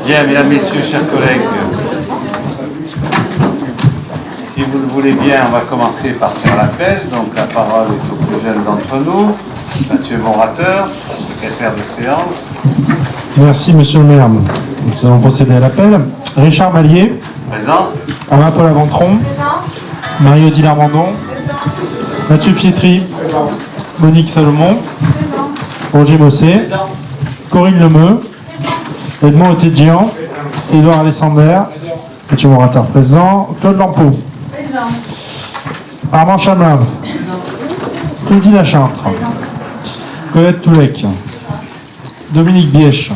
Bien, mesdames, messieurs, chers collègues, si vous le voulez bien, on va commencer par faire l'appel. Donc la parole est au plus jeune d'entre nous, Mathieu Morateur, secrétaire de séance. Merci, monsieur le maire. Nous allons procéder à l'appel. Richard Mallier. Présent. Alain-Paul Aventron. Marie-Odile Armandon. Mathieu Pietri. Monique Salomon. Roger Mossé. Corinne Lemeu. Edmond Otégian. Édouard Alessander. Mathieu Morateur présent. Claude Lampeau. Armand Chamelin. Claudie Lachartre. Colette Toulec. Dominique Bièche.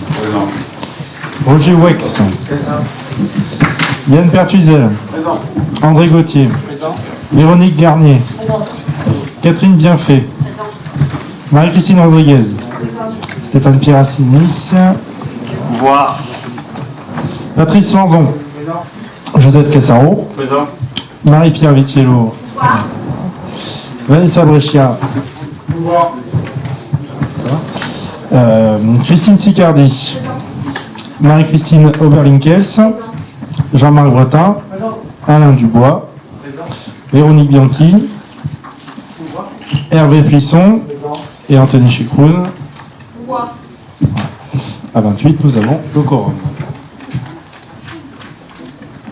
Roger Wex. Yann Pertuizel. André Gauthier. Véronique Garnier. Catherine Bienfait. Marie-Christine Rodriguez. Stéphane Pieracini. Pouvoir. Patrice Lanzon. Joseph Cassaro. Marie-Pierre Vitiello. Vanessa Brescia. Christine Sicardi. Marie-Christine Oberlinkels. Jean-Marc Bretin. Alain Dubois. Véronique Bianchi. Hervé Plisson. Et Anthony Chikroun. À 28, nous avons le quorum.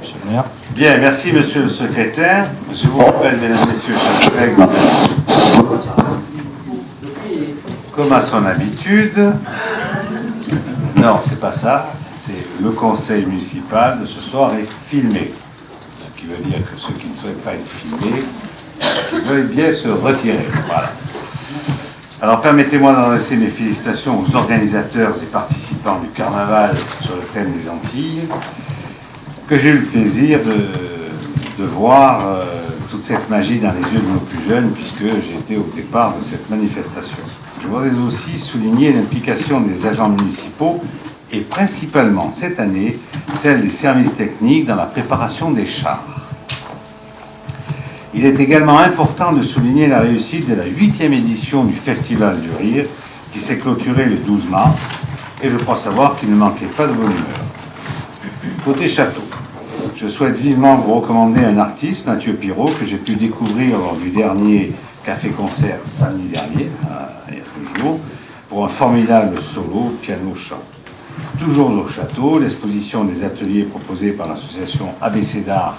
Monsieur le maire. Bien, merci monsieur le secrétaire. Je vous rappelle, mesdames, messieurs, chers collègues, comme à son habitude, non, c'est pas ça, c'est le conseil municipal de ce soir est filmé. Ce qui veut dire que ceux qui ne souhaitent pas être filmés veuillent bien se retirer. Voilà. Alors permettez-moi d'adresser mes félicitations aux organisateurs et participants du carnaval sur le thème des Antilles, que j'ai eu le plaisir de voir toute cette magie dans les yeux de nos plus jeunes, puisque j'ai été au départ de cette manifestation. Je voudrais aussi souligner l'implication des agents municipaux et principalement cette année, celle des services techniques dans la préparation des chars. Il est également important de souligner la réussite de la 8e édition du Festival du Rire qui s'est clôturée le 12 mars et je crois savoir qu'il ne manquait pas de bonne humeur. Côté château, je souhaite vivement vous recommander un artiste, Mathieu Pirot, que j'ai pu découvrir lors du dernier café-concert samedi dernier, il y a 2 jours, pour un formidable solo piano-chant. Toujours au château, l'exposition des ateliers proposés par l'association ABC d'Art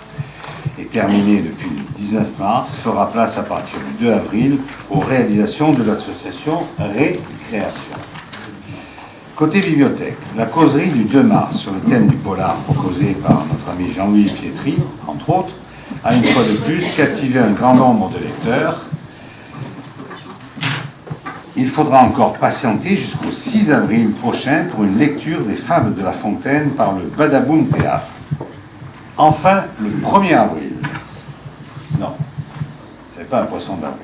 est terminée depuis le 19 mars, fera place à partir du 2 avril aux réalisations de l'association Récréation. Côté bibliothèque, la causerie du 2 mars sur le thème du polar proposé par notre ami Jean-Louis Pietri, entre autres, a une fois de plus captivé un grand nombre de lecteurs. Il faudra encore patienter jusqu'au 6 avril prochain pour une lecture des Fables de La Fontaine par le Badaboum Théâtre. Enfin, le 1er avril. Non, ce n'est pas un poisson d'avril.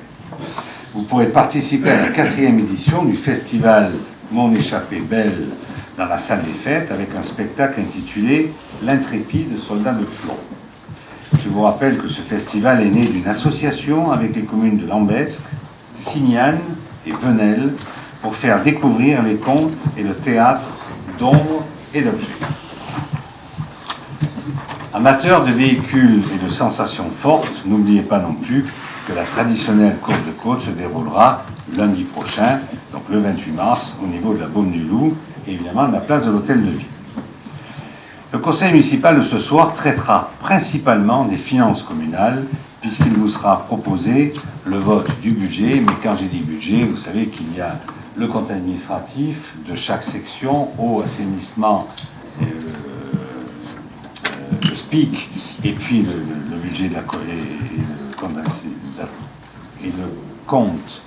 Vous pourrez participer à la 4e édition du festival Mon échappée belle dans la salle des fêtes avec un spectacle intitulé L'intrépide soldat de plomb. Je vous rappelle que ce festival est né d'une association avec les communes de Lambesc, Simiane et Venelle pour faire découvrir les contes et le théâtre d'ombre et d'objets. Amateurs de véhicules et de sensations fortes, n'oubliez pas non plus que la traditionnelle course de côte se déroulera lundi prochain, donc le 28 mars, au niveau de la Baume du Loup, et évidemment de la place de l'Hôtel de Ville. Le conseil municipal de ce soir traitera principalement des finances communales, puisqu'il vous sera proposé le vote du budget, mais quand j'ai dit budget, vous savez qu'il y a le compte administratif de chaque section, eau, assainissement, le SPIC, et puis le budget de la et le compte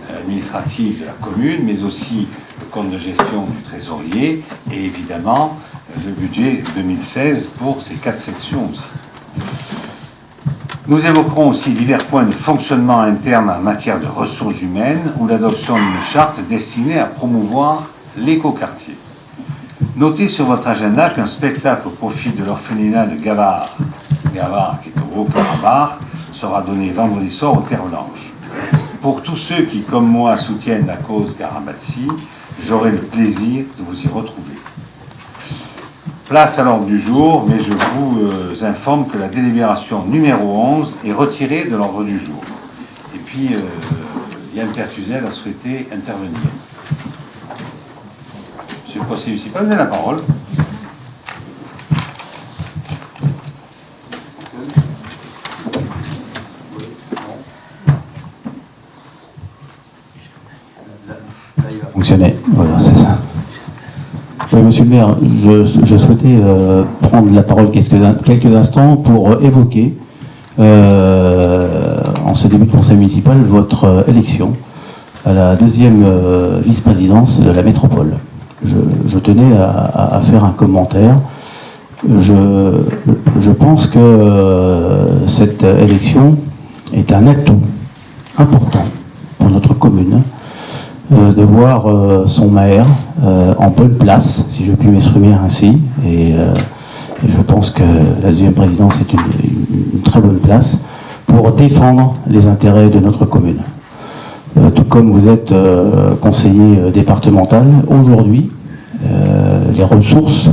administratif de la commune, mais aussi le compte de gestion du trésorier, et évidemment le budget 2016 pour ces 4 sections aussi. Nous évoquerons aussi divers points de fonctionnement interne en matière de ressources humaines ou l'adoption d'une charte destinée à promouvoir l'écoquartier. Notez sur votre agenda qu'un spectacle au profit de l'orphelinat de Gavard, qui est au Haut-Karabakh, sera donné vendredi soir aux Terres Blanches. Pour tous ceux qui, comme moi, soutiennent la cause Karabatsi, j'aurai le plaisir de vous y retrouver. Place à l'ordre du jour, mais je vous informe que la délibération numéro 11 est retirée de l'ordre du jour. Et puis, Yann Pertuzel a souhaité intervenir. Monsieur le conseiller municipal, vous avez la parole. Fonctionner, voilà, c'est ça. Oui, monsieur le maire, je souhaitais prendre la parole quelques instants pour évoquer, en ce début de conseil municipal, votre élection à la deuxième vice-présidence de la métropole. Je tenais à faire un commentaire. Je pense que cette élection est un atout important pour notre commune, de voir son maire en bonne place, si je puis m'exprimer ainsi, et je pense que la deuxième présidence est une très bonne place pour défendre les intérêts de notre commune. Tout comme vous êtes conseiller départemental, aujourd'hui, les ressources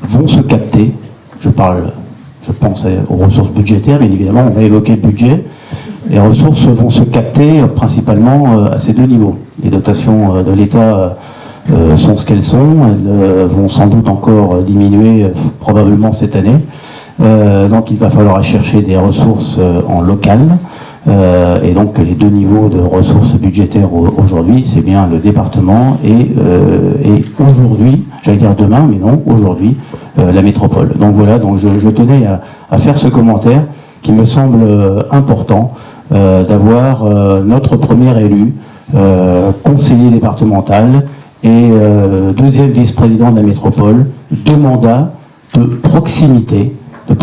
vont se capter. Je pense aux ressources budgétaires, bien évidemment, on va évoquer le budget. Les ressources vont se capter principalement à ces deux niveaux. Les dotations de l'État sont ce qu'elles sont. Elles vont sans doute encore diminuer probablement cette année. Donc il va falloir chercher des ressources en local. Et donc les deux niveaux de ressources budgétaires aujourd'hui, c'est bien le département et aujourd'hui, j'allais dire demain, mais non, aujourd'hui, la métropole. Donc voilà, donc je tenais à faire ce commentaire qui me semble important, d'avoir notre premier élu, conseiller départemental et deuxième vice-président de la métropole, deux mandats de proximité et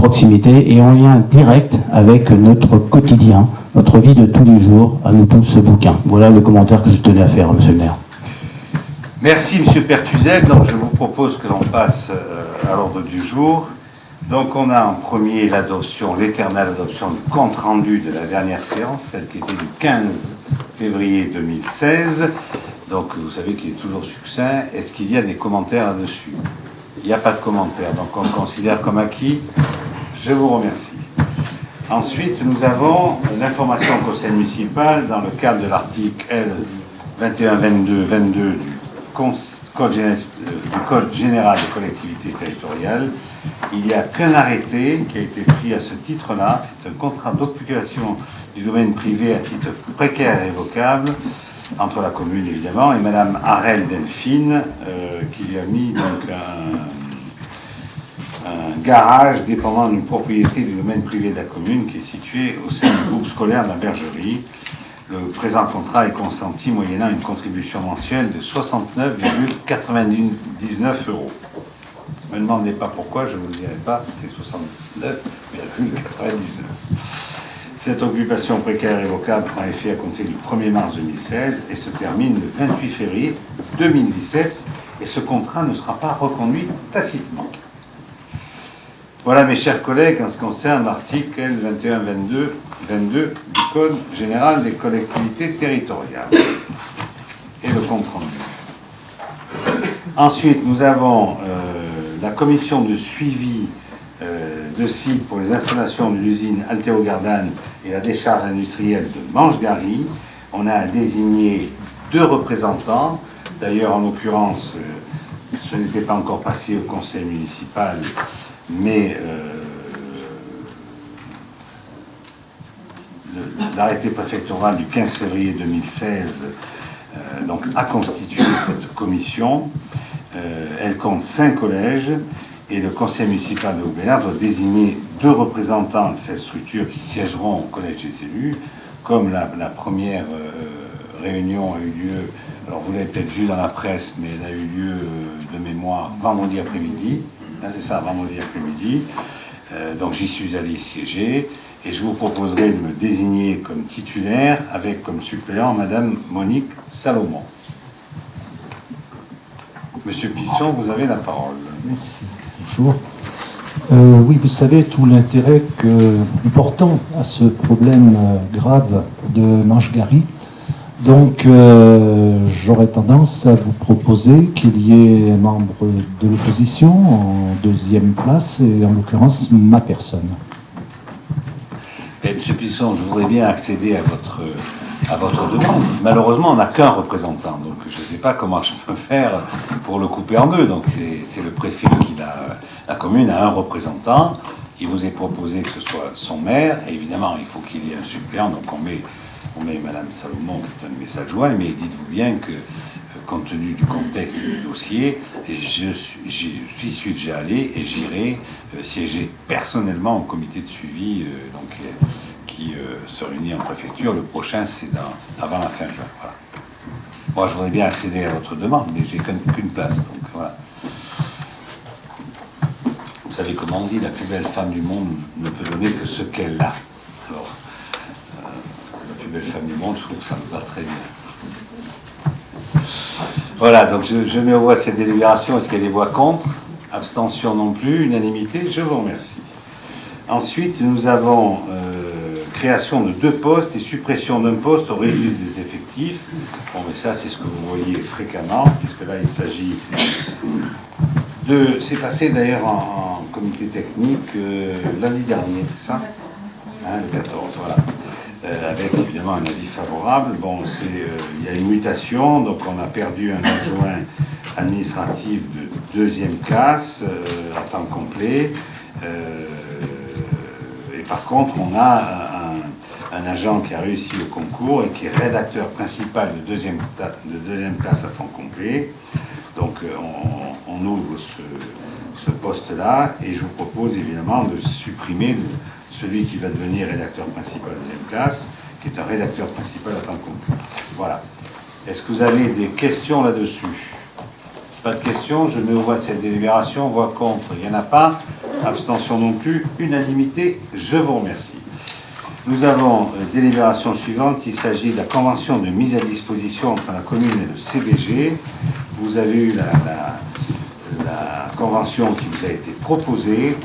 en lien direct avec notre quotidien, notre vie de tous les jours, à nous tous ce bouquin. Voilà le commentaire que je tenais à faire, monsieur le maire. Merci, monsieur Pertuzel. Donc, je vous propose que l'on passe à l'ordre du jour. Donc, on a en premier l'éternelle adoption du compte-rendu de la dernière séance, celle qui était du 15 février 2016. Donc, vous savez qu'il est toujours succinct. Est-ce qu'il y a des commentaires là-dessus? Il n'y a pas de commentaires, donc on le considère comme acquis. Je vous remercie. Ensuite, nous avons l'information au conseil municipal dans le cadre de l'article L 2122-22 du Code général des collectivités territoriales. Il n'y a qu'un arrêté qui a été pris à ce titre-là. C'est un contrat d'occupation du domaine privé à titre précaire et révocable entre la commune, évidemment, et Madame Arel Delphine, qui lui a mis donc un garage dépendant d'une propriété du domaine privé de la commune qui est situé au sein du groupe scolaire de la Bergerie. Le présent contrat est consenti moyennant une contribution mensuelle de 69,99 €. Ne me demandez pas pourquoi, je ne vous le dirai pas, c'est 69,99 €. Cette occupation précaire et révocable prend effet à compter du 1er mars 2016 et se termine le 28 février 2017, et ce contrat ne sera pas reconduit tacitement. Voilà, mes chers collègues, en ce qui concerne l'article L 2122-22 du Code général des collectivités territoriales et le compte rendu. Ensuite, nous avons la commission de suivi de site pour les installations de l'usine Altero Gardanne et la décharge industrielle de Manche-Gary. On a désigné 2 représentants. D'ailleurs, en l'occurrence, ce n'était pas encore passé au conseil municipal, mais l'arrêté préfectoral du 15 février 2016 donc, a constitué cette commission. Elle compte 5 collèges et le conseil municipal de Aubenas doit désigner 2 représentants de cette structure qui siégeront au collège des élus. Comme la première réunion a eu lieu, alors vous l'avez peut-être vu dans la presse, mais elle a eu lieu de mémoire vendredi après-midi. C'est ça, vendredi après-midi. Donc j'y suis allé siéger et je vous proposerai de me désigner comme titulaire avec comme suppléant Madame Monique Salomon. Monsieur Pisson, vous avez la parole. Merci. Bonjour. Oui, vous savez tout l'intérêt que nous portons à ce problème grave de Manche-Gary. Donc, j'aurais tendance à vous proposer qu'il y ait un membre de l'opposition en deuxième place, et en l'occurrence, ma personne. Et, Monsieur Pisson, je voudrais bien accéder à votre demande. Malheureusement, on n'a qu'un représentant, donc je ne sais pas comment je peux faire pour le couper en deux. Donc c'est le préfet qui la commune a un représentant. Il vous est proposé que ce soit son maire. Et évidemment, il faut qu'il y ait un suppléant. Donc on met Madame Salomon, qui est un de mes adjoints, mais dites-vous bien que, compte tenu du contexte du dossier, j'y suis déjà allé et j'irai siéger personnellement au comité de suivi qui se réunit en préfecture. Le prochain, c'est avant la fin juin. Voilà. Moi, je voudrais bien accéder à votre demande, mais j'ai qu'une place. Donc, voilà. Vous savez comment on dit, la plus belle femme du monde ne peut donner que ce qu'elle a. Alors, la plus belle femme du monde, je trouve que ça me va très bien. Voilà, donc je mets au voie cette délibération. Est-ce qu'il y a des voix contre? Abstention non plus, unanimité, je vous remercie. Ensuite, nous avons création de 2 postes et suppression d'un poste au réduit des effectifs. Bon, mais ça, c'est ce que vous voyez fréquemment, puisque là, il s'agit de... C'est passé d'ailleurs en comité technique lundi dernier, c'est ça? Hein, le 14, voilà. Avec évidemment un avis favorable. Bon, il y a une mutation, donc on a perdu un adjoint administratif de 2e classe à temps complet. Et par contre, on a un agent qui a réussi au concours et qui est rédacteur principal de deuxième classe à temps complet. Donc on ouvre ce poste-là et je vous propose évidemment de supprimer celui qui va devenir rédacteur principal de deuxième classe, qui est un rédacteur principal à temps complet. Voilà. Est-ce que vous avez des questions là-dessus? Pas de questions, je mets au voie cette délibération. Voix contre, il n'y en a pas. Abstention non plus, unanimité, je vous remercie. Nous avons délibération suivante, il s'agit de la convention de mise à disposition entre la commune et le CBG. Vous avez eu la convention qui vous a été proposée.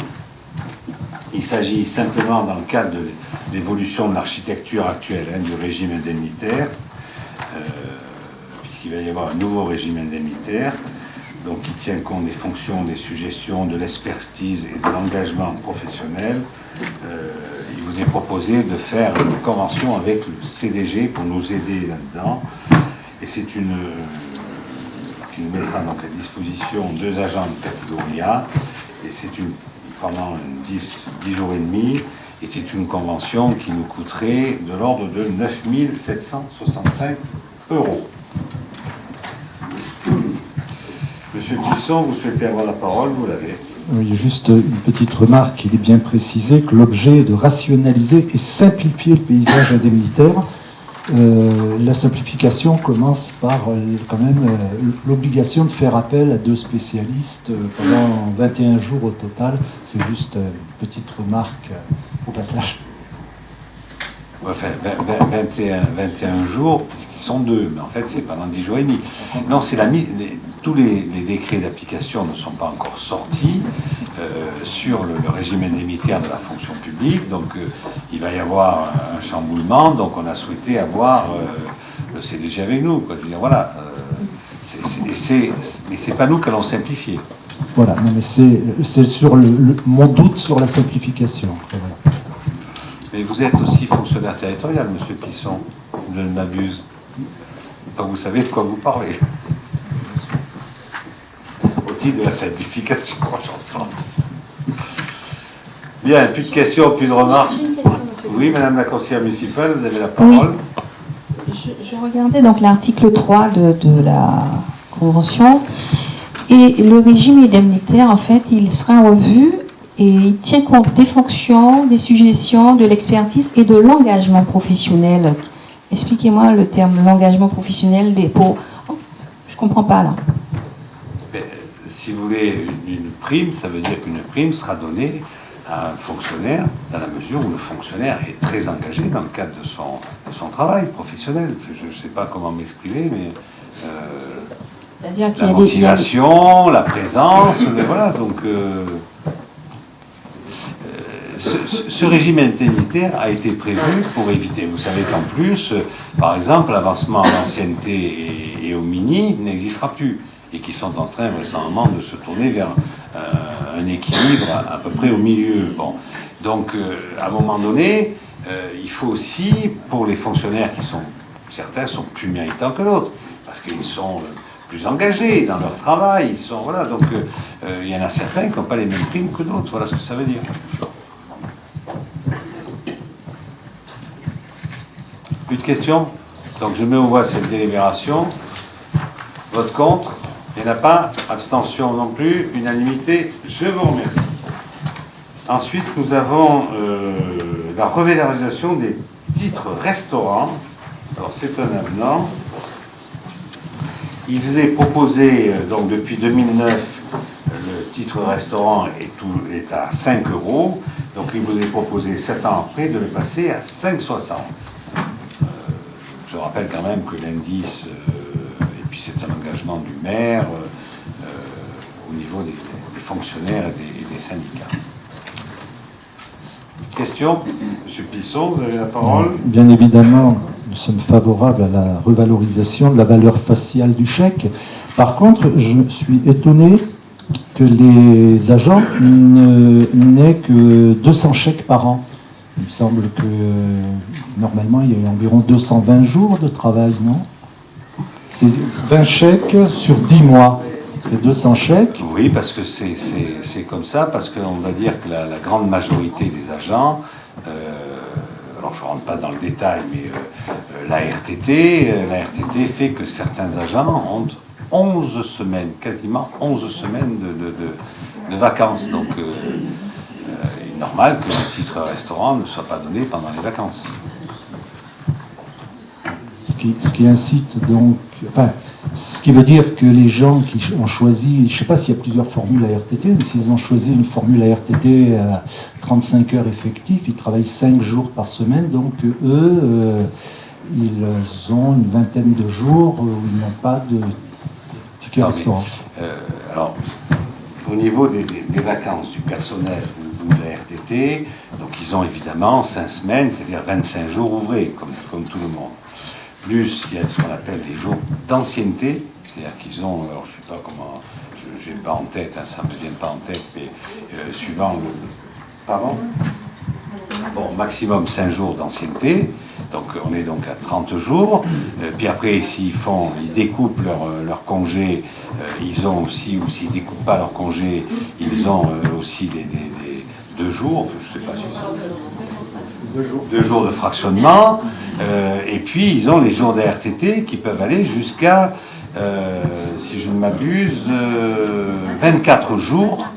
Il s'agit simplement, dans le cadre de l'évolution de l'architecture actuelle du régime indemnitaire, puisqu'il va y avoir un nouveau régime indemnitaire, donc qui tient compte des fonctions, des suggestions, de l'expertise et de l'engagement professionnel. Il vous est proposé de faire une convention avec le CDG pour nous aider là-dedans. Et c'est qui nous mettra donc à disposition 2 agents de catégorie A. Et c'est pendant 10 jours et demi. Et c'est une convention qui nous coûterait de l'ordre de 9 765 €. Monsieur Pisson, vous souhaitez avoir la parole, vous l'avez. Oui, juste une petite remarque, il est bien précisé que l'objet est de rationaliser et simplifier le paysage indemnitaire. La simplification commence par quand même l'obligation de faire appel à 2 spécialistes pendant 21 jours au total. C'est juste une petite remarque au passage. Enfin, 21 jours, puisqu'ils sont 2, mais en fait, c'est pendant 10 jours et demi. Non, c'est tous les décrets d'application ne sont pas encore sortis sur le régime indemnitaire de la fonction publique, donc il va y avoir un chamboulement, donc on a souhaité avoir le CDG avec nous, quoi. Je veux dire, voilà, mais c'est pas nous qui allons simplifier. Voilà, non, mais c'est sur mon doute sur la simplification. Voilà. Mais vous êtes aussi fonctionnaire territorial, monsieur Pisson, je ne m'abuse. Donc vous savez de quoi vous parlez. Au titre de la simplification, j'entends. Bien, plus de questions, plus de remarques. J'ai une question, monsieur. Oui, madame la conseillère municipale, vous avez la parole. Oui. Je regardais donc l'article 3 de la Convention, et le régime indemnitaire, en fait, il sera revu et il tient compte des fonctions, des suggestions, de l'expertise et de l'engagement professionnel. Expliquez-moi le terme l'engagement professionnel je comprends pas là. Mais, si vous voulez une prime, ça veut dire qu'une prime sera donnée à un fonctionnaire dans la mesure où le fonctionnaire est très engagé dans le cadre de son travail professionnel. Je ne sais pas comment m'exprimer, mais C'est-à-dire qu'il la y a motivation, la présence, voilà, donc ce régime indemnitaire a été prévu pour éviter. Vous savez qu'en plus, par exemple, l'avancement à l'ancienneté et au mini n'existera plus et qui sont en train récemment de se tourner vers un équilibre à peu près au milieu. Bon. Donc, à un moment donné, il faut aussi, pour les fonctionnaires qui sont, certains sont plus méritants que d'autres, parce qu'ils sont plus engagés dans leur travail, ils sont, voilà, donc il y en a certains qui n'ont pas les mêmes primes que d'autres, voilà ce que ça veut dire. Plus de questions? Donc je mets au voie cette délibération. Vote contre? Il n'y en a pas. Abstention non plus. Unanimité. Je vous remercie. Ensuite, nous avons la revalorisation des titres restaurants. Alors c'est un avenant. Il vous est proposé, donc depuis 2009, le titre restaurant est à 5 €. Donc il vous est proposé 7 ans après de le passer à 5,60 €. Je rappelle quand même que l'indice, et puis c'est un engagement du maire au niveau des fonctionnaires et des syndicats. Question? Monsieur Plisson, vous avez la parole. Bien évidemment, nous sommes favorables à la revalorisation de la valeur faciale du chèque. Par contre, je suis étonné que les agents n'aient que 200 chèques par an. Il me semble que normalement, il y a environ 220 jours de travail, non? C'est 20 chèques sur 10 mois. C'est 200 chèques. Oui, parce que c'est comme ça, parce qu'on va dire que la grande majorité des agents, alors je ne rentre pas dans le détail, mais la RTT fait que certains agents ont 11 semaines, quasiment 11 semaines de vacances. Donc, il est normal que le titre restaurant ne soit pas donné pendant les vacances. Ce qui incite donc... Enfin, ce qui veut dire que les gens qui ont choisi, je ne sais pas s'il y a plusieurs formules à RTT, mais s'ils ont choisi une formule à RTT à 35 heures effectives, ils travaillent 5 jours par semaine, donc eux, ils ont une vingtaine de jours où ils n'ont pas de ticket restaurant. Alors, au niveau des vacances du personnel ou de la RTT, donc ils ont évidemment 5 semaines, c'est-à-dire 25 jours ouvrés, comme tout le monde. Plus, il y a ce qu'on appelle les jours d'ancienneté, c'est-à-dire qu'ils ont, alors je ne sais pas comment, je n'ai pas en tête, hein, ça ne me vient pas en tête, mais suivant le... Pardon? Bon, maximum 5 jours d'ancienneté, donc on est donc à 30 jours, puis après s'ils découpent leur congé, ils ont aussi, ou s'ils ne découpent pas leur congé, ils ont aussi des 2 jours, je ne sais pas si c'est 2 jours de fractionnement, et puis ils ont les jours d'ARTT qui peuvent aller jusqu'à, si je ne m'abuse, 29 jours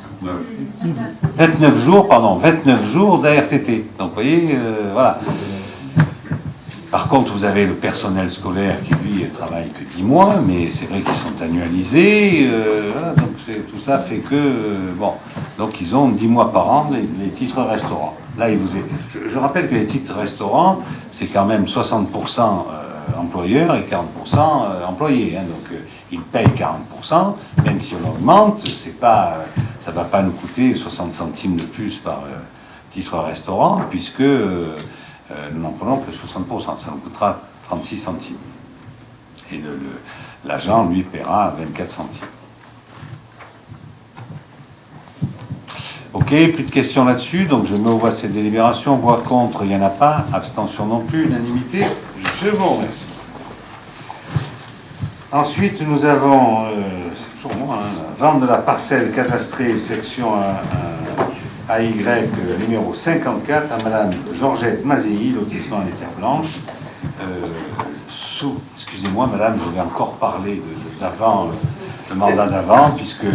d'ARTT. Donc vous voyez, voilà. Par contre, vous avez le personnel scolaire qui, lui, travaille que 10 mois, mais c'est vrai qu'ils sont annualisés. Voilà, donc tout ça fait que, bon, donc ils ont 10 mois par an les titres restaurants. Là, je rappelle que les titres restaurants, c'est quand même 60% employeurs et 40% employés. Hein, donc ils payent 40%, même si on augmente, ça ne va pas nous coûter 60 centimes de plus par titre restaurant, puisque nous n'en prenons que 60%, ça nous coûtera 36 centimes. Et l'agent, lui, paiera 24 centimes. Ok, plus de questions là-dessus, donc je mets au voie cette délibération. Voix contre, il n'y en a pas. Abstention non plus, unanimité. Je vous remercie. Ensuite, nous avons, c'est toujours moi, la vente de la parcelle cadastrée section AY numéro 54 à Madame Georgette Mazéi, lotissement des Terres Blanches. Excusez-moi, Madame, je vais encore parler d'avant, le mandat d'avant, puisque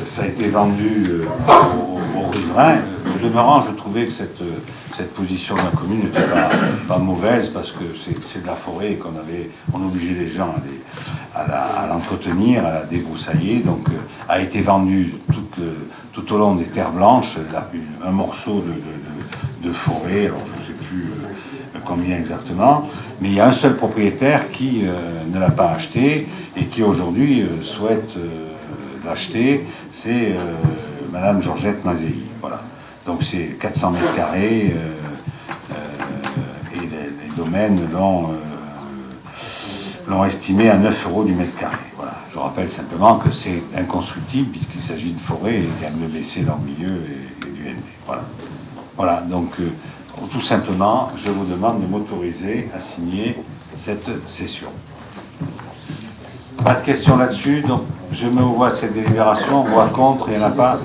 ça a été vendu aux riverains. Au demeurant, je trouvais que cette position de la commune n'était pas mauvaise, parce que c'est de la forêt et on obligeait les gens à l'entretenir, à la débroussailler. Donc, a été vendu tout au long des Terres Blanches, un morceau de forêt, alors je ne sais plus combien exactement, mais il y a un seul propriétaire qui ne l'a pas acheté et qui aujourd'hui souhaite l'acheter, c'est Madame Georgette Mazéi. Voilà. Donc c'est 400 mètres carrés et les domaines l'ont estimé à 9 € du mètre carré. Voilà. Je rappelle simplement que c'est inconstructible puisqu'il s'agit de forêt et il y a de laisser leur milieu et du ND. Voilà. Voilà, donc tout simplement, je vous demande de m'autoriser à signer cette cession. Pas de questions là-dessus, donc je me vois cette délibération, voix contre, il n'y en a pas.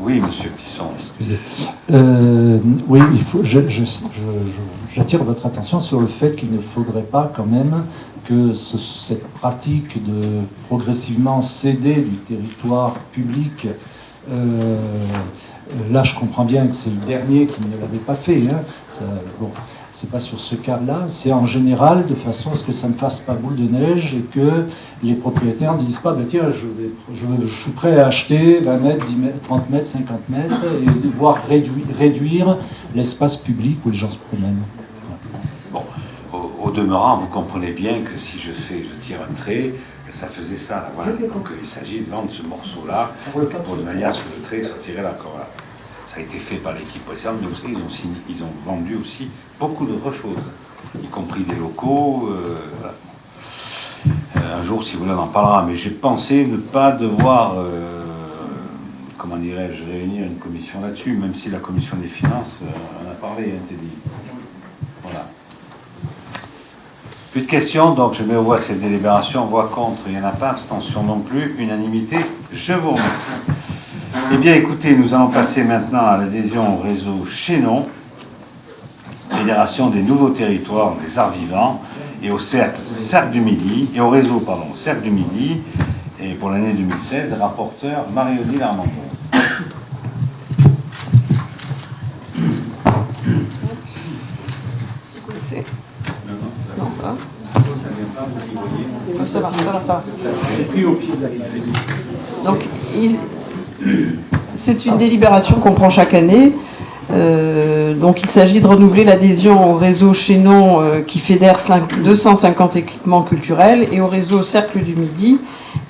Oui, monsieur Plisson. Excusez. Oui, j'attire votre attention sur le fait qu'il ne faudrait pas quand même que cette pratique de progressivement céder du territoire public, là je comprends bien que c'est le dernier qui ne l'avait pas fait, hein. Bon, c'est pas sur ce cas-là, c'est en général de façon à ce que ça ne fasse pas boule de neige et que les propriétaires ne disent pas, bah, tiens, je suis prêt à acheter 20 mètres, 10 mètres, 30 mètres, 50 mètres et devoir réduire l'espace public où les gens se promènent. Bon, au demeurant, vous comprenez bien que si je tire un trait, ça faisait ça. Là, voilà. Donc il s'agit de vendre ce morceau-là pour de manière à ce que le trait soit tiré là. Voilà. Ça a été fait par l'équipe précédente, mais aussi, ils ont vendu aussi beaucoup d'autres choses, y compris des locaux. Voilà. Un jour, si vous voulez, on en parlera. Mais j'ai pensé ne pas devoir, comment dirais-je, réunir une commission là-dessus, même si la commission des finances en a parlé, hein, t'es dit. Voilà. Plus de questions, donc je mets au voie cette délibération. Voix contre, il n'y en a pas. Abstention non plus. Unanimité. Je vous remercie. Eh bien, écoutez, nous allons passer maintenant à l'adhésion au réseau Chaînon, Fédération des nouveaux territoires des arts vivants, et au Cercle du Midi, et au réseau, pardon, Cercle du Midi, et pour l'année 2016, rapporteur Marie-Odile Armandon. Non, ça va. Ça va. C'est pris au pied de la Donc, c'est une délibération qu'on prend chaque année. Donc, il s'agit de renouveler l'adhésion au réseau Chaînon qui fédère 250 équipements culturels et au réseau Cercle du Midi,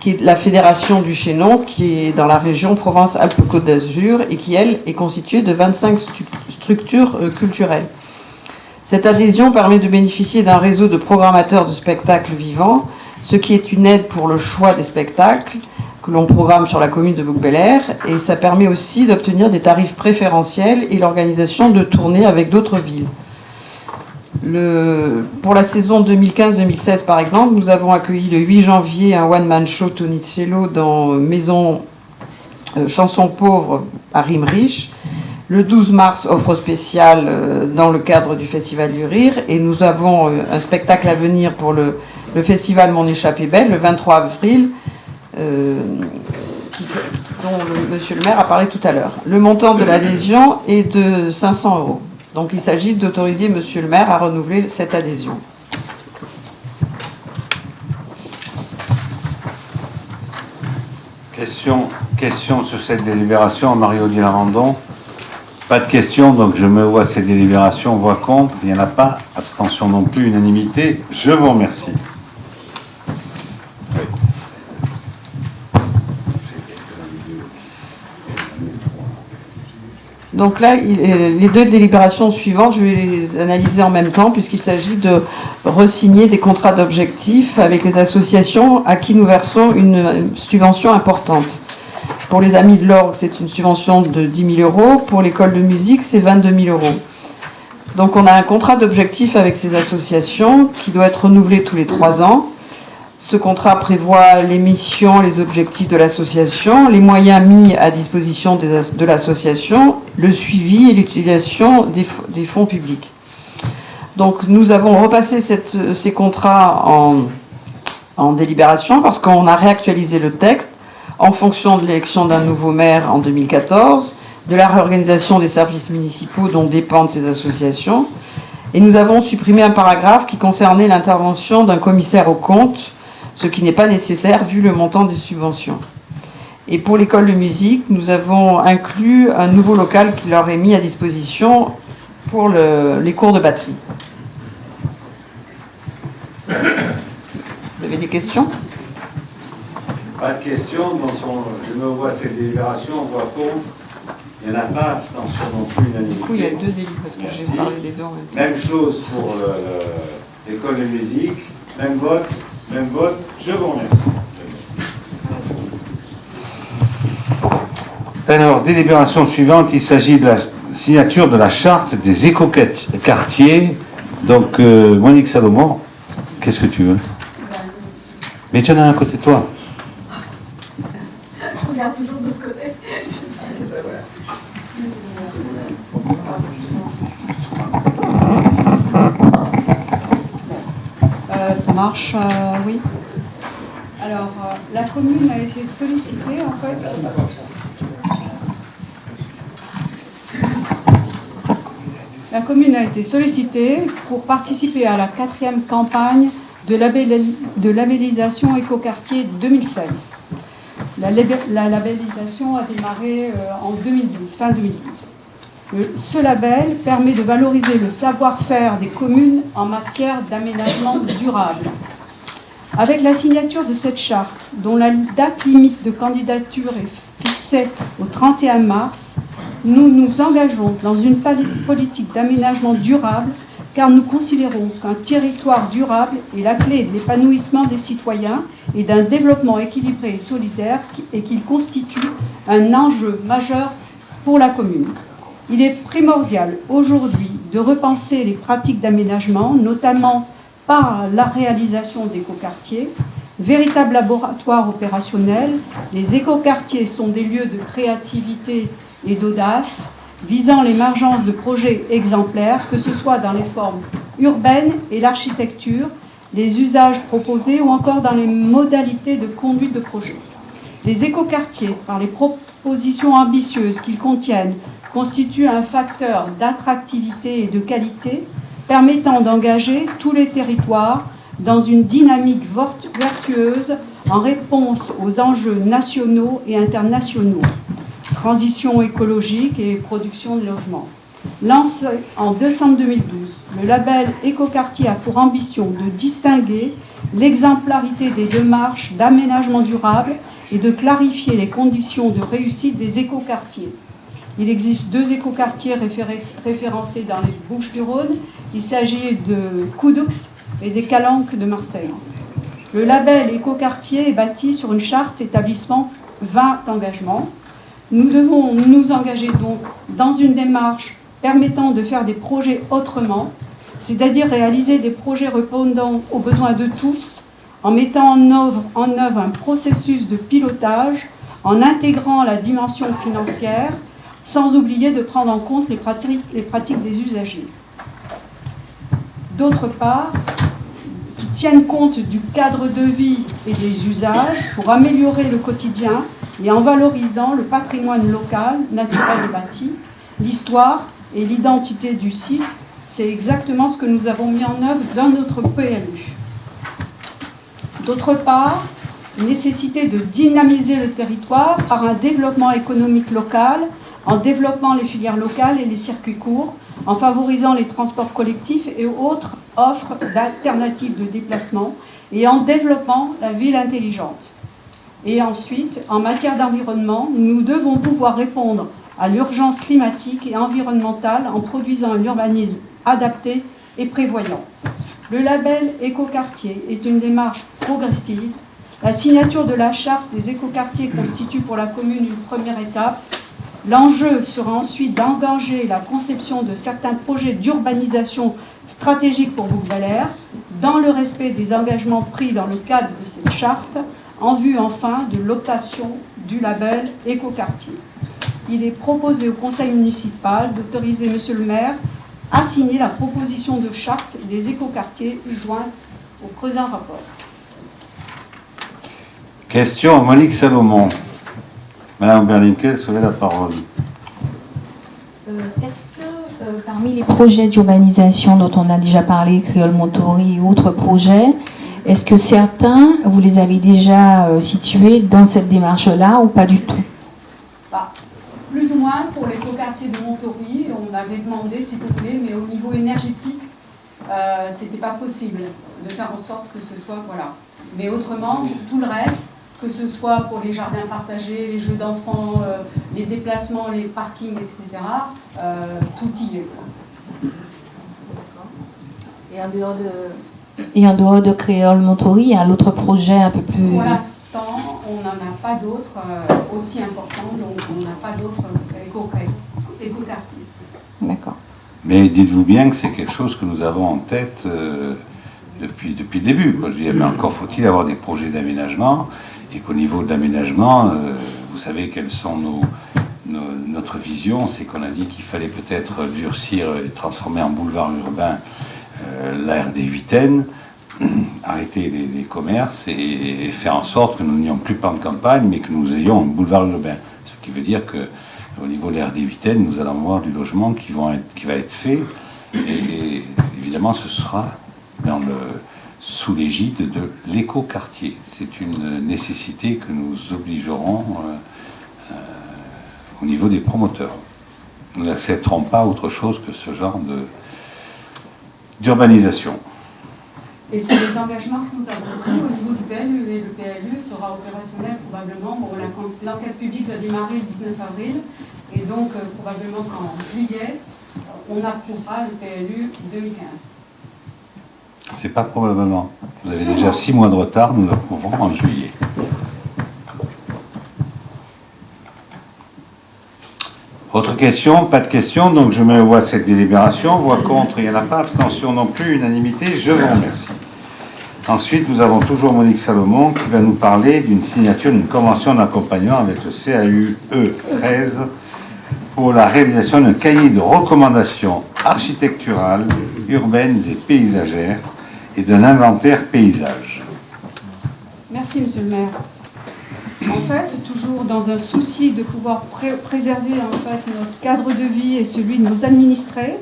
qui est la fédération du Chaînon, qui est dans la région Provence-Alpes-Côte d'Azur et qui, elle, est constituée de 25 structures culturelles. Cette adhésion permet de bénéficier d'un réseau de programmateurs de spectacles vivants, ce qui est une aide pour le choix des spectacles que l'on programme sur la commune de Bouc-Bel-Air, et ça permet aussi d'obtenir des tarifs préférentiels et l'organisation de tournées avec d'autres villes. Pour la saison 2015-2016, par exemple, nous avons accueilli le 8 janvier un one-man show Tonicello dans Maison Chanson Pauvre à Rimeriche. Le 12 mars, offre spéciale dans le cadre du Festival du Rire, et nous avons un spectacle à venir pour le Festival Mon Échappée Belle, le 23 avril, dont monsieur le maire a parlé tout à l'heure. Le montant de l'adhésion est de 500 €. Donc il s'agit d'autoriser monsieur le maire à renouveler cette adhésion. Question sur cette délibération, Marie-Odile Armandon. Pas de questions, donc je me vois cette délibération. Voix contre, il n'y en a pas. Abstention non plus, unanimité. Je vous remercie. Oui. Donc là, les deux délibérations suivantes, je vais les analyser en même temps, puisqu'il s'agit de re-signer des contrats d'objectifs avec les associations à qui nous versons une subvention importante. Pour les Amis de l'Orgue, c'est une subvention de 10 000 €. Pour l'école de musique, c'est 22 000 €. Donc on a un contrat d'objectifs avec ces associations qui doit être renouvelé tous les 3 ans. Ce contrat prévoit les missions, les objectifs de l'association, les moyens mis à disposition de l'association, le suivi et l'utilisation des fonds publics. Donc nous avons repassé ces contrats en délibération parce qu'on a réactualisé le texte en fonction de l'élection d'un nouveau maire en 2014, de la réorganisation des services municipaux dont dépendent ces associations, et nous avons supprimé un paragraphe qui concernait l'intervention d'un commissaire aux comptes, ce qui n'est pas nécessaire vu le montant des subventions. Et pour l'école de musique, nous avons inclus un nouveau local qui leur est mis à disposition pour les cours de batterie. Vous avez des questions ? Pas de questions, donc je me vois cette délibération, voix contre. Il n'y en a pas non plus unanimité. Du coup, il y a deux délits parce que Merci. j'ai parlé des deux en même temps. Même chose pour l'école de musique, même vote, je vous remercie. Alors, délibération suivante, il s'agit de la signature de la charte des écoquartiers. Donc, Monique Salomon, qu'est-ce que tu veux? Mais tu en as un à côté de toi. Je regarde toujours de ce côté. Ça marche, oui. Alors, la commune a été sollicitée, en fait. La commune a été sollicitée pour participer à la 4e campagne de labellisation écoquartier 2016. La labellisation a démarré en 2012, fin 2012. Ce label permet de valoriser le savoir-faire des communes en matière d'aménagement durable. Avec la signature de cette charte, dont la date limite de candidature est fixée au 31 mars, nous nous engageons dans une politique d'aménagement durable car nous considérons qu'un territoire durable est la clé de l'épanouissement des citoyens et d'un développement équilibré et solidaire et qu'il constitue un enjeu majeur pour la commune. Il est primordial aujourd'hui de repenser les pratiques d'aménagement, notamment par la réalisation d'écoquartiers. Véritable laboratoire opérationnel, les écoquartiers sont des lieux de créativité et d'audace, visant l'émergence de projets exemplaires, que ce soit dans les formes urbaines et l'architecture, les usages proposés ou encore dans les modalités de conduite de projet. Les écoquartiers, par les propositions ambitieuses qu'ils contiennent, constituent un facteur d'attractivité et de qualité permettant d'engager tous les territoires dans une dynamique vertueuse en réponse aux enjeux nationaux et internationaux, transition écologique et production de logements. Lancé en décembre 2012, le label Écoquartier a pour ambition de distinguer l'exemplarité des démarches d'aménagement durable et de clarifier les conditions de réussite des écoquartiers. Il existe 2 écoquartiers référencés dans les Bouches-du-Rhône. Il s'agit de Coudux et des Calanques de Marseille. Le label Écoquartier est bâti sur une charte établissant 20 engagements. Nous devons nous engager donc dans une démarche permettant de faire des projets autrement, c'est-à-dire réaliser des projets répondant aux besoins de tous, en mettant en œuvre un processus de pilotage, en intégrant la dimension financière, sans oublier de prendre en compte les pratiques des usagers. D'autre part, qui tiennent compte du cadre de vie et des usages pour améliorer le quotidien et en valorisant le patrimoine local, naturel et bâti, l'histoire et l'identité du site. C'est exactement ce que nous avons mis en œuvre dans notre PLU. D'autre part, nécessité de dynamiser le territoire par un développement économique local, en développant les filières locales et les circuits courts, en favorisant les transports collectifs et autres offres d'alternatives de déplacement, et en développant la ville intelligente. Et ensuite, en matière d'environnement, nous devons pouvoir répondre à l'urgence climatique et environnementale en produisant un urbanisme adapté et prévoyant. Le label Écoquartier est une démarche progressive. La signature de la charte des écoquartiers constitue pour la commune une première étape. L'enjeu sera ensuite d'engager la conception de certains projets d'urbanisation stratégique pour Bouc-Bel-Air, dans le respect des engagements pris dans le cadre de cette charte, en vue enfin de l'obtention du label Écoquartier. Il est proposé au conseil municipal d'autoriser monsieur le maire à signer la proposition de charte des écoquartiers jointe au présent rapport. Question à Monique Salomon. Madame Berlinquet, vous avez la parole. Est-ce que parmi les projets d'urbanisation dont on a déjà parlé, Créole-Montory et autres projets, est-ce que certains, vous les avez déjà situés dans cette démarche-là ou pas du tout? Plus ou moins pour l'écoquartier de Montory, on avait demandé, si vous voulez, mais au niveau énergétique, c'était pas possible de faire en sorte que ce soit, voilà. Mais autrement, tout le reste, que ce soit pour les jardins partagés, les jeux d'enfants, les déplacements, les parkings, etc. Tout y est. Et en dehors de Créole Montori, il y a l'autre projet un peu plus... Pour l'instant, on n'en a pas d'autres aussi importants, donc on n'a pas d'autres éco-quartiers. D'accord. Mais dites-vous bien que c'est quelque chose que nous avons en tête depuis le début, quoi. Je dis, mais encore faut-il avoir des projets d'aménagement, et qu'au niveau de l'aménagement, vous savez quelles sont notre vision, c'est qu'on a dit qu'il fallait peut-être durcir et transformer en boulevard urbain la RD 8N, arrêter les commerces et faire en sorte que nous n'ayons plus plan de campagne, mais que nous ayons un boulevard urbain. Ce qui veut dire que au niveau de la RD 8N, nous allons avoir du logement qui va être fait, et évidemment ce sera sous l'égide de l'éco-quartier. C'est une nécessité que nous obligerons au niveau des promoteurs. Nous n'accepterons pas autre chose que ce genre d'urbanisation. Et c'est les engagements que nous avons pris au niveau du PLU, et le PLU sera opérationnel probablement, bon, l'enquête publique va démarrer le 19 avril, et donc probablement qu'en juillet, on approuvera le PLU 2015. C'est pas probablement. Vous avez déjà 6 mois de retard, nous l'approuverons en juillet. Autre question? Pas de question, donc je mets au voie cette délibération. Voix contre, il n'y en a pas. Abstention non plus, unanimité, je vous remercie. Ensuite, nous avons toujours Monique Salomon qui va nous parler d'une signature d'une convention d'accompagnement avec le CAUE 13 pour la réalisation d'un cahier de recommandations architecturales, urbaines et paysagères et d'un inventaire paysage. Merci, Monsieur le maire. En fait, toujours dans un souci de pouvoir préserver en fait notre cadre de vie et celui de nos administrés,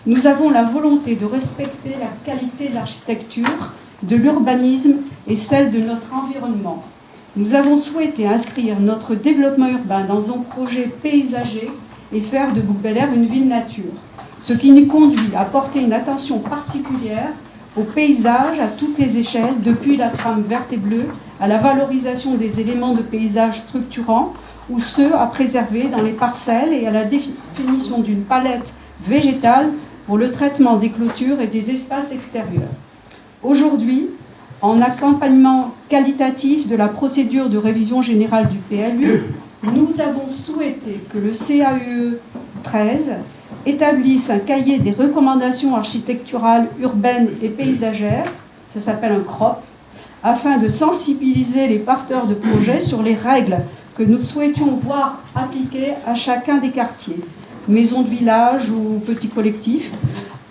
nous avons la volonté de respecter la qualité de l'architecture, de l'urbanisme et celle de notre environnement. Nous avons souhaité inscrire notre développement urbain dans un projet paysager et faire de Bouc-Bel-Air une ville nature, ce qui nous conduit à porter une attention particulière au paysage à toutes les échelles, depuis la trame verte et bleue à la valorisation des éléments de paysage structurants ou ceux à préserver dans les parcelles et à la définition d'une palette végétale pour le traitement des clôtures et des espaces extérieurs. Aujourd'hui, en accompagnement qualitatif de la procédure de révision générale du PLU, nous avons souhaité que le CAUE 13 établisse un cahier des recommandations architecturales, urbaines et paysagères, ça s'appelle un CROP, afin de sensibiliser les porteurs de projets sur les règles que nous souhaitions voir appliquées à chacun des quartiers, maisons de village ou petits collectifs,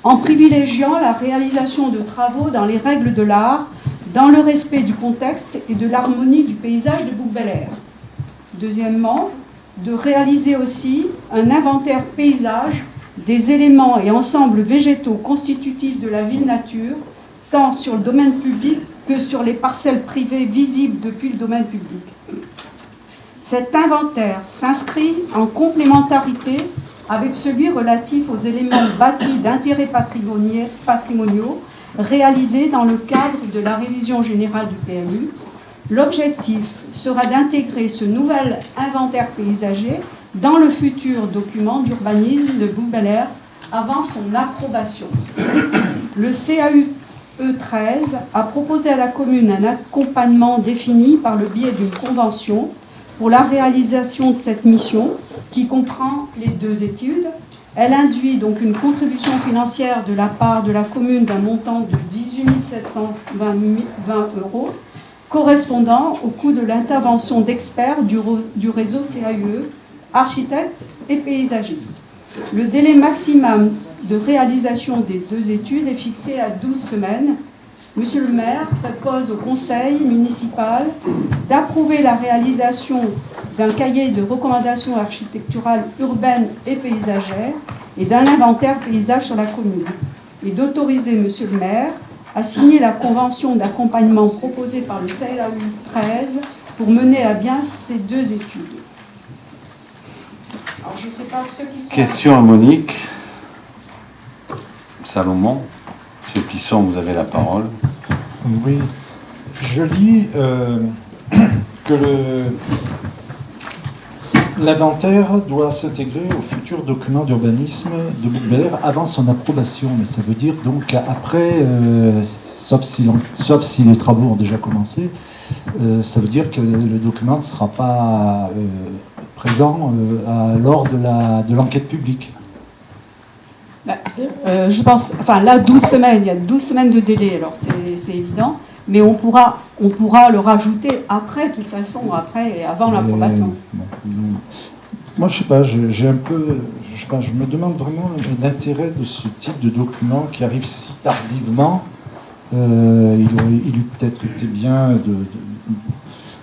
en privilégiant la réalisation de travaux dans les règles de l'art, dans le respect du contexte et de l'harmonie du paysage de Bouc-Bel-Air. Deuxièmement, de réaliser aussi un inventaire paysage des éléments et ensembles végétaux constitutifs de la ville nature, tant sur le domaine public que sur les parcelles privées visibles depuis le domaine public. Cet inventaire s'inscrit en complémentarité avec celui relatif aux éléments bâtis d'intérêt patrimoniaux réalisés dans le cadre de la révision générale du PLU. L'objectif sera d'intégrer ce nouvel inventaire paysager dans le futur document d'urbanisme de Bouc-Bel-Air avant son approbation. Le CAUE 13 a proposé à la commune un accompagnement défini par le biais d'une convention pour la réalisation de cette mission qui comprend les 2 études. Elle induit donc une contribution financière de la part de la commune d'un montant de 18 720 € correspondant au coût de l'intervention d'experts du réseau CAUE, architectes et paysagistes. Le délai maximum de réalisation des 2 études est fixé à 12 semaines. Monsieur le maire propose au conseil municipal d'approuver la réalisation d'un cahier de recommandations architecturales urbaines et paysagères et d'un inventaire paysage sur la commune, et d'autoriser monsieur le maire à signer la convention d'accompagnement proposée par le CAUE 13 pour mener à bien ces 2 études. Alors, je ne sais pas ceux qui sont... Question à Monique Salomon. Monsieur Plisson, vous avez la parole. Oui, je lis que l'inventaire doit s'intégrer au futur document d'urbanisme de Bel-Air avant son approbation. Mais ça veut dire donc après, sauf si les travaux ont déjà commencé, ça veut dire que le document ne sera pas présent lors de l'enquête publique. Je pense, enfin là, 12 semaines, il y a 12 semaines de délai, alors c'est évident, mais on pourra le rajouter après, de toute façon, après et avant l'approbation. Moi, je sais pas, j'ai un peu, je sais pas, je me demande vraiment l'intérêt de ce type de document qui arrive si tardivement. Il eût peut-être été bien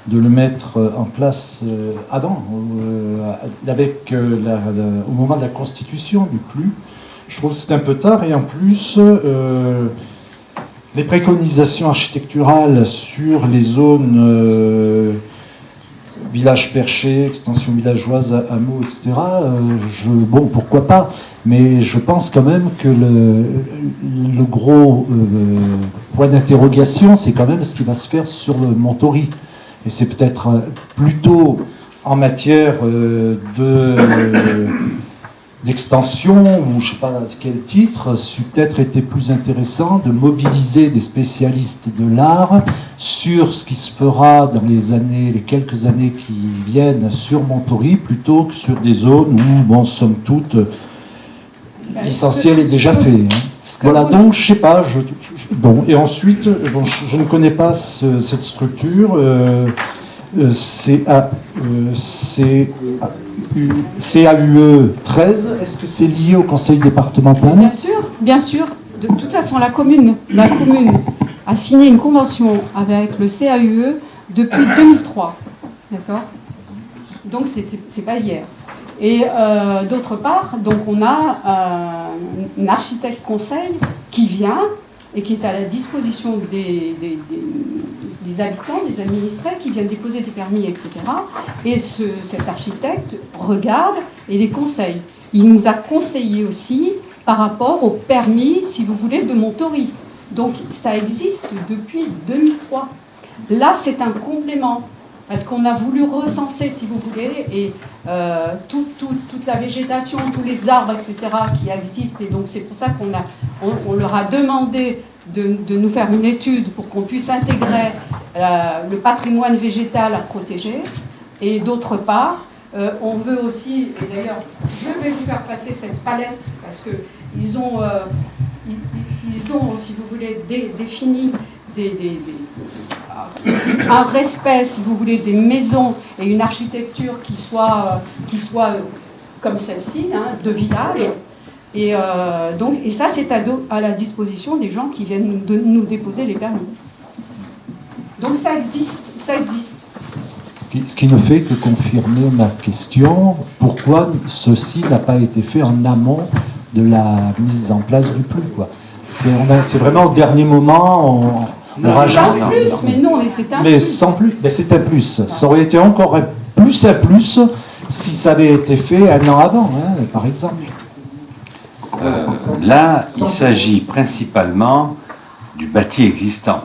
de le mettre en place avant, au moment de la constitution du PLU. Je trouve que c'est un peu tard, et en plus, les préconisations architecturales sur les zones villages perchés, extension villageoise, hameaux, etc., bon, pourquoi pas, mais je pense quand même que le gros point d'interrogation, c'est quand même ce qui va se faire sur le Montory. Et c'est peut-être plutôt en matière d'extension, ou je ne sais pas quel titre, c'eût peut-être été plus intéressant de mobiliser des spécialistes de l'art sur ce qui se fera dans les quelques années qui viennent sur Montory, plutôt que sur des zones où, bon, somme toute, l'essentiel est déjà fait. Voilà, donc je sais pas, bon, et ensuite, bon, je ne connais pas cette structure, CAUE 13, est-ce que c'est lié au conseil départemental? Bien sûr. De toute façon, la commune a signé une convention avec le CAUE depuis 2003. D'accord? Donc, c'est pas hier. Et d'autre part, donc on a un architecte conseil qui vient et qui est à la disposition des habitants, des administrés qui viennent déposer des permis, etc. Et cet architecte regarde et les conseille. Il nous a conseillé aussi par rapport au permis, si vous voulez, de Montory. Donc ça existe depuis 2003. Là, c'est un complément. Parce qu'on a voulu recenser, si vous voulez, et toute la végétation, tous les arbres, etc., qui existent. Et donc, c'est pour ça qu'on leur a demandé de nous faire une étude pour qu'on puisse intégrer le patrimoine végétal à protéger. Et d'autre part, on veut aussi, et d'ailleurs, je vais vous faire passer cette palette, parce qu'ils ont, si vous voulez, défini un respect, si vous voulez, des maisons et une architecture qui soit comme celle-ci, hein, de village. Et ça, c'est à la disposition des gens qui viennent nous déposer les permis. Donc ça existe. Ce qui ne fait que confirmer ma question, pourquoi ceci n'a pas été fait en amont de la mise en place du PLU, quoi. C'est vraiment au dernier moment, on rajoute. C'est un plus, mais non, mais c'est un plus. Mais sans plus, mais c'est un plus. Ça aurait été encore un plus si ça avait été fait un an avant, hein, par exemple. Là, il s'agit principalement du bâti existant.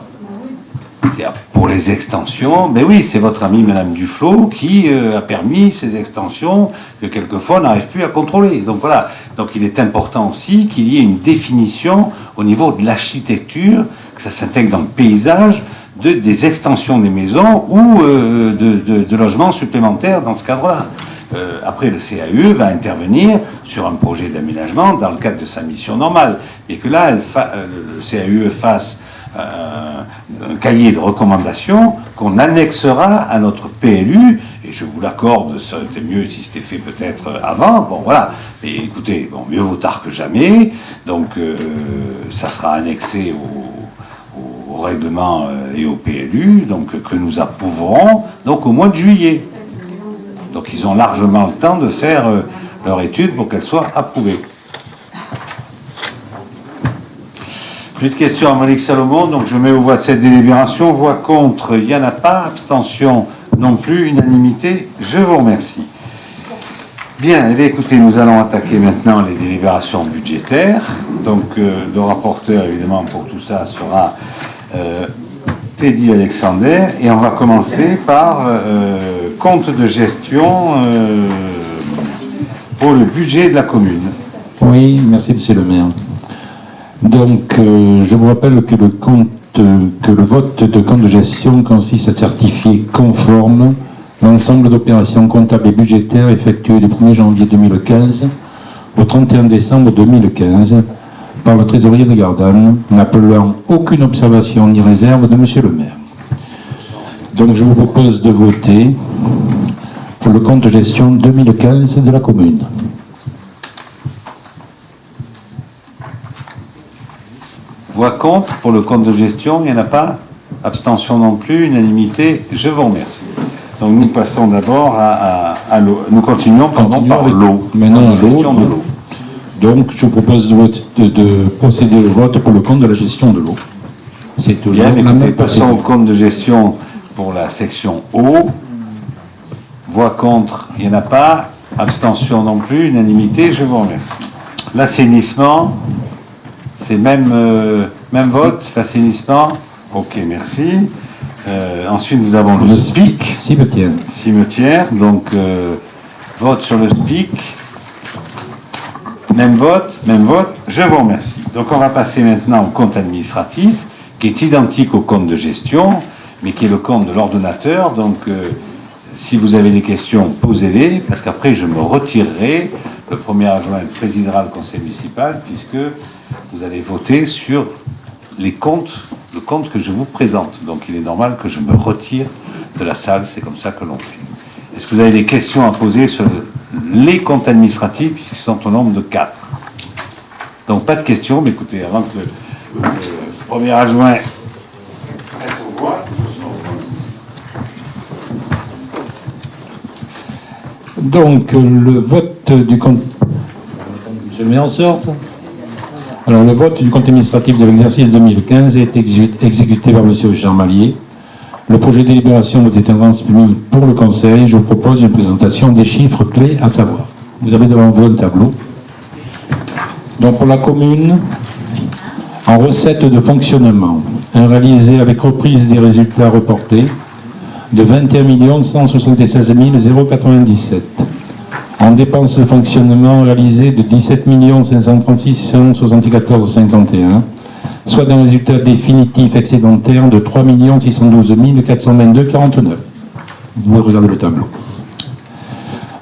Pour les extensions, mais oui, c'est votre ami Madame Duflot qui a permis ces extensions que quelquefois on n'arrive plus à contrôler. Donc voilà, donc il est important aussi qu'il y ait une définition au niveau de l'architecture, que ça s'intègre dans le paysage, des extensions des maisons ou de logements supplémentaires dans ce cadre-là. Après, le CAUE va intervenir sur un projet d'aménagement dans le cadre de sa mission normale, et que là, le CAUE fasse un cahier de recommandations qu'on annexera à notre PLU, et je vous l'accorde, ça aurait été mieux si c'était fait peut-être avant, bon voilà, mais écoutez, bon, mieux vaut tard que jamais, donc ça sera annexé au règlement et au PLU, donc que nous approuverons donc au mois de juillet. Donc ils ont largement le temps de faire leur étude pour qu'elle soit approuvée. Plus de questions à Monique Salomon, donc je mets aux voix cette délibération. Voix contre, il n'y en a pas. Abstention non plus. Unanimité, je vous remercie. Bien, eh bien, écoutez, nous allons attaquer maintenant les délibérations budgétaires. Donc le rapporteur, évidemment, pour tout ça sera Teddy Alexander, et on va commencer par compte de gestion pour le budget de la commune. Oui, merci Monsieur le maire. Donc, je vous rappelle que le vote de compte de gestion consiste à certifier conforme l'ensemble d'opérations comptables et budgétaires effectuées du 1er janvier 2015 au 31 décembre 2015 par le trésorier de Gardanne, n'appelant aucune observation ni réserve de Monsieur le maire. Donc, je vous propose de voter pour le compte de gestion 2015 de la commune. Voix contre pour le compte de gestion, il n'y en a pas. Abstention non plus, unanimité, je vous remercie. Donc nous passons d'abord à l'eau. Nous continuons par l'eau. Maintenant, la gestion de l'eau. Donc, je vous propose de procéder au vote pour le compte de la gestion de l'eau. C'est toujours Bien, la écoutez, même passons au procédure. compte de gestion pour la section eau. Voix contre, il n'y en a pas. Abstention non plus, unanimité, je vous remercie. L'assainissement, c'est même vote, l'assainissement. Ok, merci. Ensuite, nous avons le SPIC. Cimetière. Donc, vote sur le SPIC. Même vote, je vous remercie. Donc on va passer maintenant au compte administratif, qui est identique au compte de gestion, mais qui est le compte de l'ordonnateur. Donc si vous avez des questions, posez-les, parce qu'après je me retirerai. Le premier adjoint présidera le conseil municipal, puisque vous allez voter sur le compte que je vous présente. Donc il est normal que je me retire de la salle, c'est comme ça que l'on fait. Est-ce que vous avez des questions à poser sur les comptes administratifs, puisqu'ils sont au nombre de 4? Donc pas de questions, mais écoutez, avant que le premier adjoint mette aux voix, Donc, le vote du compte... Je le mets en sorte. Alors, le vote du compte administratif de l'exercice 2015 est exécuté par M. Charmalier. Le projet de délibération vous est transmis pour le Conseil. Je vous propose une présentation des chiffres clés à savoir. Vous avez devant vous un tableau. Donc pour la commune, en recettes de fonctionnement, un réalisé avec reprise des résultats reportés de 21 176 097. En dépenses de fonctionnement réalisé de 17 536 174 51. Soit un résultat définitif excédentaire de 3 612 422 49. Vous pouvez regarder le tableau.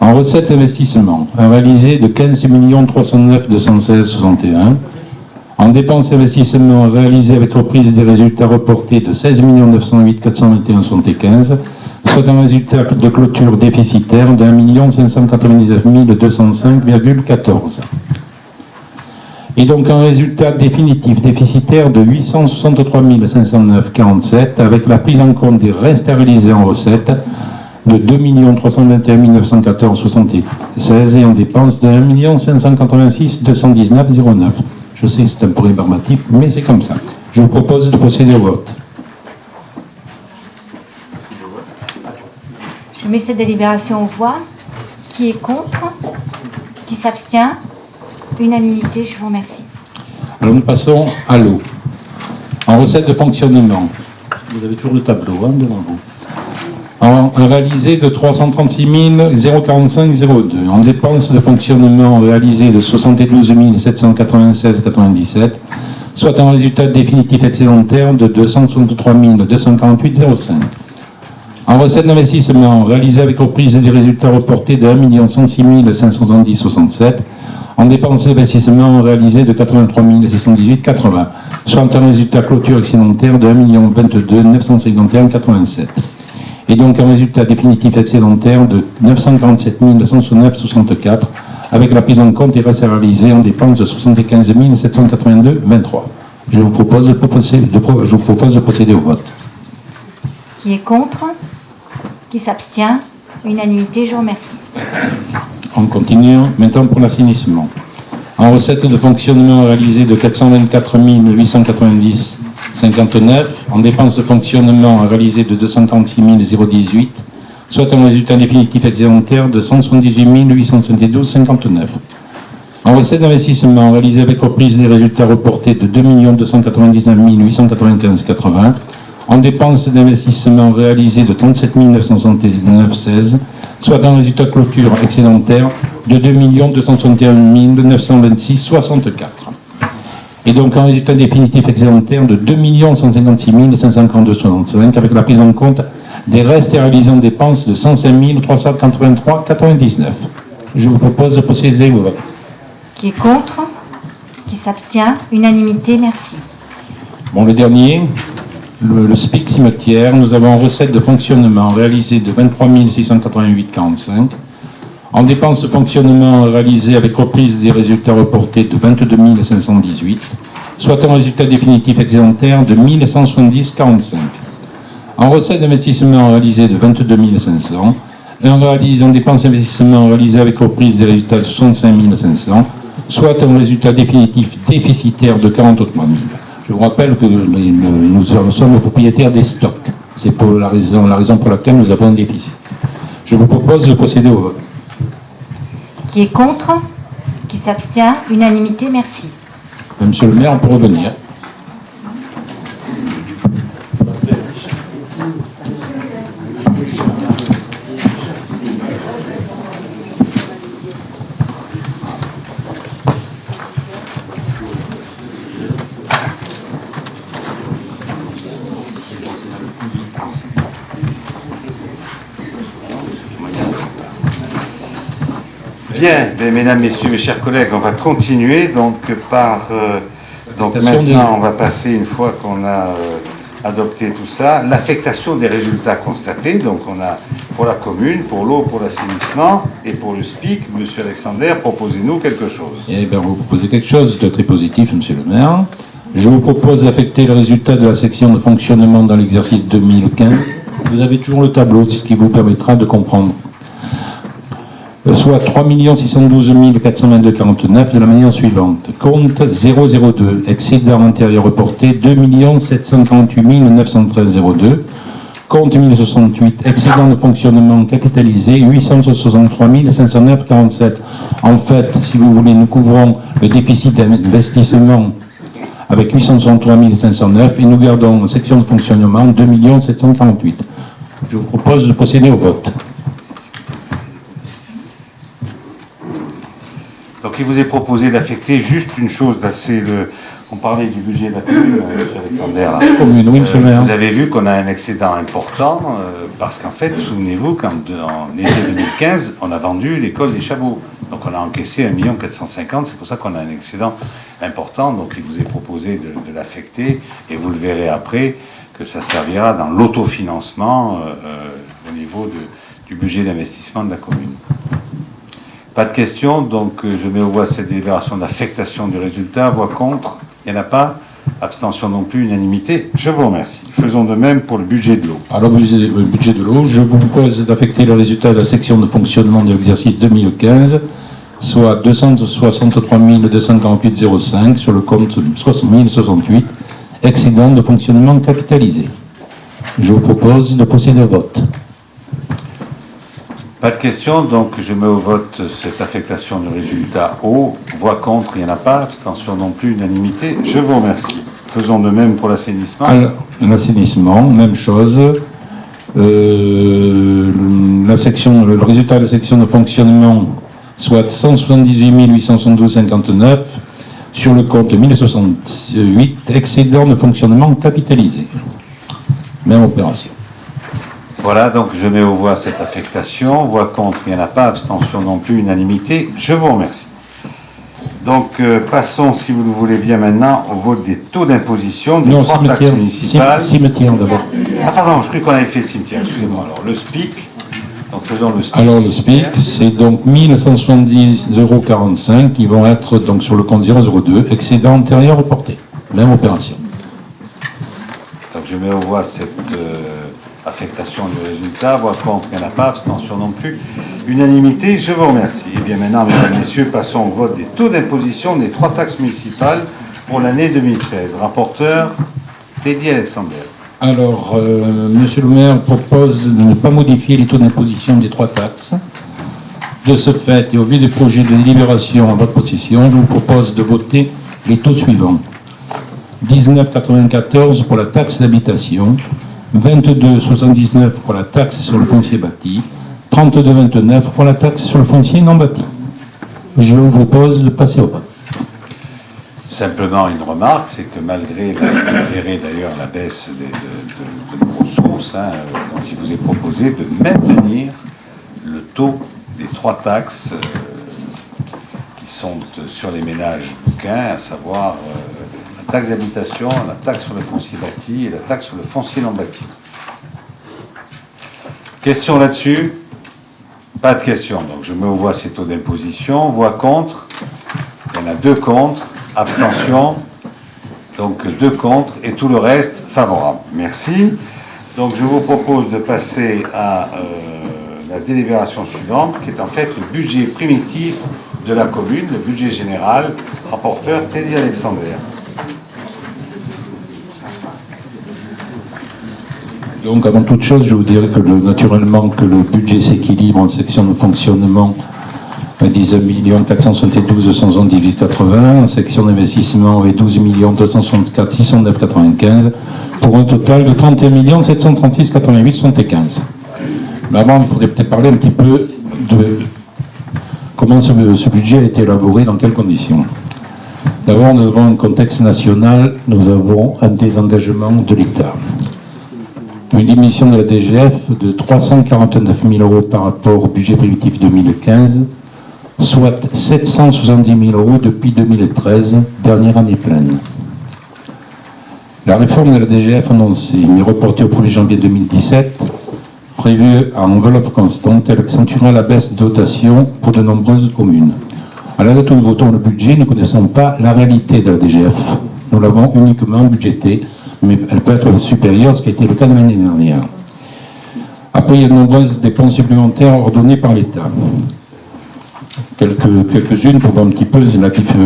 En recettes d'investissement, un réalisé de 15 309 216 61. En dépenses d'investissement, réalisé avec reprise des résultats reportés de 16 908 421 75. Soit un résultat de clôture déficitaire de 1 599 205,14. Et donc un résultat définitif déficitaire de 863 509,47 avec la prise en compte des restes à réaliser en recettes de 2 321 914,76 et en dépenses de 1 586 219,09. Je sais, c'est un peu rébarbatif, mais c'est comme ça. Je vous propose de procéder au vote. Je mets cette délibération aux voix. Qui est contre? Qui s'abstient? Unanimité, je vous remercie. Alors nous passons à l'eau. En recettes de fonctionnement, vous avez toujours le tableau devant vous. En réalisé de 336 045,02. En dépenses de fonctionnement réalisé de 72 796,97. Soit un résultat définitif excédentaire de 263 248,05. En recettes d'investissement réalisé avec reprise des résultats reportés de 1 106 570,67. En dépenses d'investissement réalisées de 83 618,80, soit un résultat clôture excédentaire de 1 22 951,87. Et donc un résultat définitif excédentaire de 947 169,64, avec la prise en compte des restes à réaliser en dépenses de 75 782,23. Je vous propose de procéder au vote. Qui est contre? Qui s'abstient? Unanimité, je vous remercie. On continue maintenant pour l'assainissement. En recettes de fonctionnement réalisées de 424 890,59, en dépenses de fonctionnement réalisées de 236 018, soit un résultat définitif excédentaire de 178 872,59. En recettes d'investissement réalisées avec reprise des résultats reportés de 2 299 895,80, en dépenses d'investissement réalisées de 37 969,16, soit un résultat de clôture excédentaire de 2 261 926,64. Et donc un résultat définitif excédentaire de 2 156 542,65, avec la prise en compte des restes réalisés en dépenses de 105 383,99. Je vous propose de procéder au vote. Qui est contre? Qui s'abstient? Unanimité, merci. Bon, le dernier, le SPIC cimetière, nous avons en recette de fonctionnement réalisé de 23 688,45, en dépenses de fonctionnement réalisées avec reprise des résultats reportés de 22 518, soit un résultat définitif excédentaire de 1170,45. En recettes d'investissement réalisées de 22 500, en dépenses d'investissement réalisées avec reprise des résultats de 65 500, soit un résultat définitif déficitaire de 43 000. Je vous rappelle que nous sommes les propriétaires des stocks. C'est pour la raison pour laquelle nous avons un déficit. Je vous propose de procéder au vote. Qui est contre? Qui s'abstient? Unanimité, merci. Monsieur le maire, on peut revenir. Bien, mesdames, messieurs, mes chers collègues, on va continuer donc donc maintenant on va passer, une fois qu'on a adopté tout ça, l'affectation des résultats constatés. Donc on a pour la commune, pour l'eau, pour l'assainissement et pour le SPIC. Monsieur Alexander, proposez-nous quelque chose. Eh bien, vous proposez quelque chose de très positif, monsieur le maire. Je vous propose d'affecter le résultat de la section de fonctionnement dans l'exercice 2015. Vous avez toujours le tableau, ce qui vous permettra de comprendre. Soit 3 612 422,49 de la manière suivante. Compte 002, excédent antérieur reporté 2 738 913,02. Compte 1068, excédent de fonctionnement capitalisé 863 509,47. En fait, si vous voulez, nous couvrons le déficit d'investissement avec 863 509 et nous gardons en section de fonctionnement 2 748. Je vous propose de procéder au vote. Donc il vous est proposé d'affecter juste une chose d'assez... On parlait du budget de la commune, M. Alexander. Là. Commune, oui, monsieur le maire. Vous avez vu qu'on a un excédent important, parce qu'en fait, souvenez-vous, quand en été 2015, on a vendu l'école des Chabots. Donc on a encaissé 1 450 000, c'est pour ça qu'on a un excédent important. Donc il vous est proposé de l'affecter, et vous le verrez après, que ça servira dans l'autofinancement au niveau du budget d'investissement de la commune. Pas de questions, donc je mets au voie cette délibération d'affectation du résultat. Voix contre, il n'y en a pas. Abstention non plus, unanimité. Je vous remercie. Faisons de même pour le budget de l'eau. Alors, le budget de l'eau, je vous propose d'affecter le résultat de la section de fonctionnement de l'exercice 2015, soit 263 248,05 sur le compte 1068, excédent de fonctionnement capitalisé. Je vous propose de procéder au vote. Pas de questions, donc je mets au vote cette affectation du résultat eau. Voix contre, il n'y en a pas. Abstention non plus, unanimité. Je vous remercie. Faisons de même pour l'assainissement. Alors, l'assainissement, même chose. Le résultat de la section de fonctionnement, soit 178 872,59 sur le compte 1068, excédent de fonctionnement capitalisé. Même opération. Voilà, donc je mets au voie cette affectation. Voix contre, il n'y en a pas. Abstention non plus, unanimité. Je vous remercie. Donc, passons, si vous le voulez bien maintenant, au vote des taux d'imposition des trois taxes municipales. Cimetière d'abord. Ah pardon, je crois qu'on avait fait cimetière, excusez-moi. Alors, le SPIC. Donc, faisons le SPIC. Alors, le SPIC, c'est donc 1170,45 € qui vont être donc sur le compte 002, excédent antérieur reporté. Même opération. Donc, je mets au voie cette... affectation du résultat, voix contre, il n'y en a pas, abstention non plus, unanimité, je vous remercie. Et bien maintenant, mesdames et messieurs, passons au vote des taux d'imposition des trois taxes municipales pour l'année 2016. Rapporteur, Teddy Alexander. Alors, monsieur le maire propose de ne pas modifier les taux d'imposition des trois taxes. De ce fait, et au vu des projets de délibération en votre possession, je vous propose de voter les taux suivants. 19,94 pour la taxe d'habitation, 22,79 pour la taxe sur le foncier bâti, 32,29 pour la taxe sur le foncier non bâti. Je vous propose de passer au vote. Simplement une remarque, c'est que malgré, vous verrez d'ailleurs la baisse de nos ressources, donc il vous est proposé de maintenir le taux des 3 taxes qui sont sur les ménages bouquins, à savoir la taxe d'habitation, la taxe sur le foncier bâti et la taxe sur le foncier non bâti. Question là-dessus? Pas de question. Donc je mets aux voix ces taux d'imposition. Voix contre. Il y en a 2 contre. Abstention. Donc 2 contre et tout le reste favorable. Merci. Donc je vous propose de passer à la délibération suivante, qui est en fait le budget primitif de la commune, le budget général. Rapporteur Teddy Alexander. Donc, avant toute chose, je vous dirais que naturellement que le budget s'équilibre en section de fonctionnement 10 472 278 80, en section d'investissement 12 264 609 95, pour un total de 31 736 88 75. Mais avant, il faudrait peut-être parler un petit peu de comment ce budget a été élaboré, dans quelles conditions. D'abord, nous avons un contexte national, nous avons un désengagement de l'État. Une diminution de la DGF de 349 000 euros par rapport au budget primitif 2015, soit 770 000 euros depuis 2013, dernière année pleine. La réforme de la DGF annoncée, mais reportée au 1er janvier 2017, prévue à enveloppe constante, elle accentuera la baisse de dotation pour de nombreuses communes. À la date où nous votons le budget, nous ne connaissons pas la réalité de la DGF. Nous l'avons uniquement budgétée, mais elle peut être supérieure, ce qui a été le cas de l'année dernière. Après, il y a de nombreuses dépenses supplémentaires ordonnées par l'État. Quelques-unes pour voir un petit peu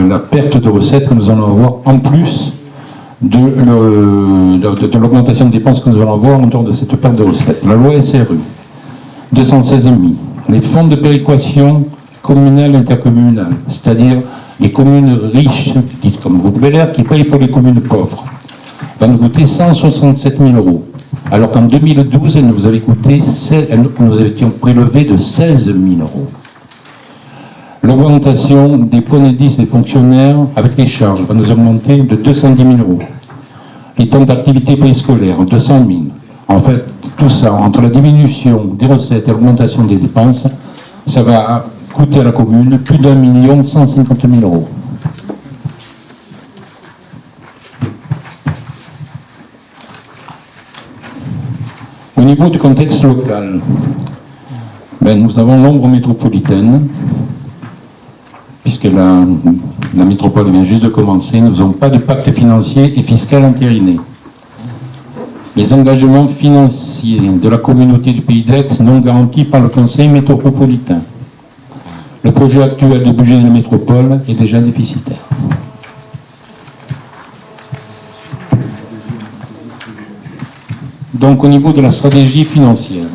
la perte de recettes que nous allons avoir en plus de l'augmentation de dépenses que nous allons avoir en dehors de cette perte de recettes. La loi SRU, 216 000. Les fonds de péréquation communale et intercommunale, c'est-à-dire les communes riches, dites comme Groupe Bel Air, qui payent pour les communes pauvres, va nous coûter 167 000 euros. Alors qu'en 2012, elle nous avait coûté, nous étions prélevés de 16 000 euros. L'augmentation des points d'indice des fonctionnaires avec les charges va nous augmenter de 210 000 euros. Les temps d'activité périscolaire, 200 000. En fait, tout ça, entre la diminution des recettes et l'augmentation des dépenses, ça va coûter à la commune plus d'1 150 000 euros. Au niveau du contexte local, nous avons l'ombre métropolitaine, puisque la métropole vient juste de commencer, nous n'avons pas de pacte financier et fiscal entériné. Les engagements financiers de la communauté du Pays d'Aix non garantis par le Conseil métropolitain. Le projet actuel du budget de la métropole est déjà déficitaire. Donc au niveau de la stratégie financière,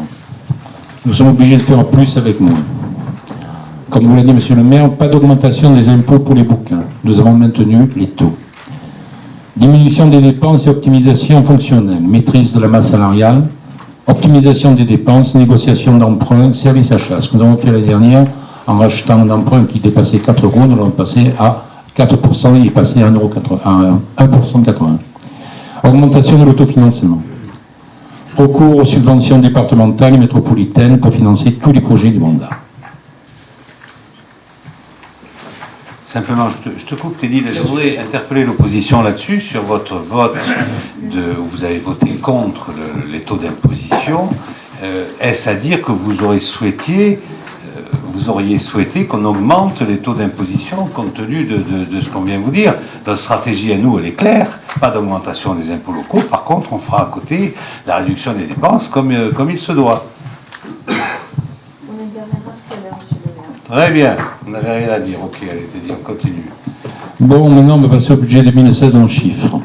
nous sommes obligés de faire plus avec moins. Comme vous l'a dit Monsieur le maire, pas d'augmentation des impôts pour les bouquins. Nous avons maintenu les taux. Diminution des dépenses et optimisation fonctionnelle, maîtrise de la masse salariale, optimisation des dépenses, négociation d'emprunts, service achat. Ce que nous avons fait l'année dernière, en rachetant un emprunt qui dépassait 4 euros, nous l'avons passé à 4%, il est passé à 1,80 €. Augmentation de l'autofinancement. Recours aux subventions départementales et métropolitaines pour financer tous les projets du mandat. Simplement, je te coupe, Teddy, je voudrais interpeller l'opposition là-dessus, sur votre vote, où vous avez voté contre les taux d'imposition. Est-ce à dire que vous auriez souhaité qu'on augmente les taux d'imposition compte tenu de ce qu'on vient de vous dire? Notre stratégie à nous, elle est claire, pas d'augmentation des impôts locaux, par contre on fera à côté la réduction des dépenses comme il se doit. Très bien, on n'avait rien à dire, ok, allez, Teddy, on continue. Bon, maintenant on va passer au budget 2016 en chiffres.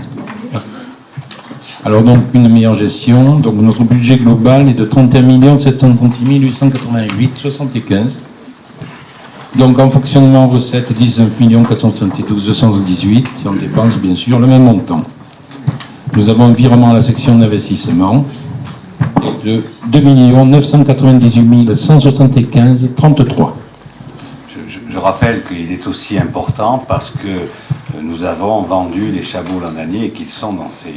Alors donc une meilleure gestion, donc notre budget global est de 31 736 888 75. Donc en fonctionnement recette 19 472 218 et on dépense bien sûr le même montant. nous avons un virement à la section d'investissement de 2 998 175,33. Je rappelle qu'il est aussi important parce que nous avons vendu les chameaux l'an dernier et qu'ils sont dans c'est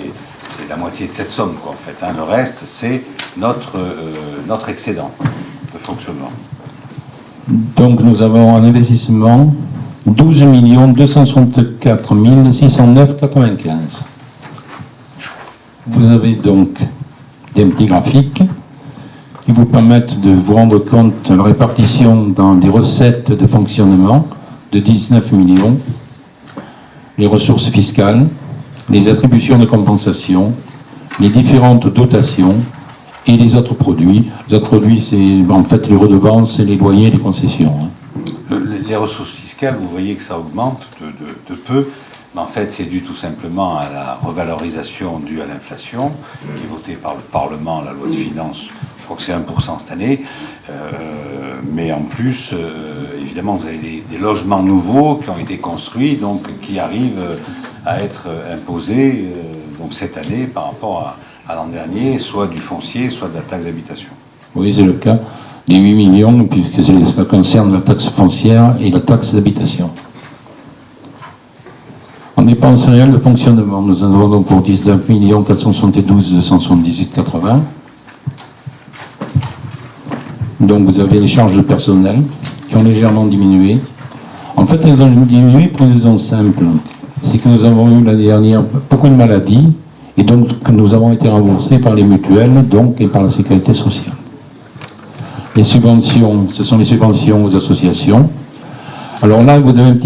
la moitié de cette somme, quoi, en fait. Hein. Le reste, c'est notre excédent de fonctionnement. Donc nous avons un investissement 12 264 609,95. Vous avez donc des petits graphiques qui vous permettent de vous rendre compte de la répartition dans des recettes de fonctionnement de 19 millions, les ressources fiscales, les attributions de compensation, les différentes dotations et les autres produits. Les autres produits, c'est en fait les redevances, les loyers, les concessions. Les ressources fiscales, vous voyez que ça augmente de peu, mais en fait c'est dû tout simplement à la revalorisation due à l'inflation, qui est votée par le Parlement, la loi de finances, je crois que c'est 1% cette année, mais en plus, évidemment, vous avez des logements nouveaux qui ont été construits, donc qui arrivent à être imposés donc cette année par rapport à l'an dernier, soit du foncier, soit de la taxe d'habitation. Oui, c'est le cas des 8 millions, puisque ça concerne la taxe foncière et la taxe d'habitation. En dépenses réelles de fonctionnement, nous en avons donc pour 19 472 278,80. Donc vous avez les charges de personnel qui ont légèrement diminué. En fait, elles ont diminué pour une raison simple. C'est que nous avons eu l'année dernière beaucoup de maladies et donc que nous avons été remboursés par les mutuelles donc, et par la sécurité sociale. Les subventions, ce sont les subventions aux associations. Alors là, vous avez un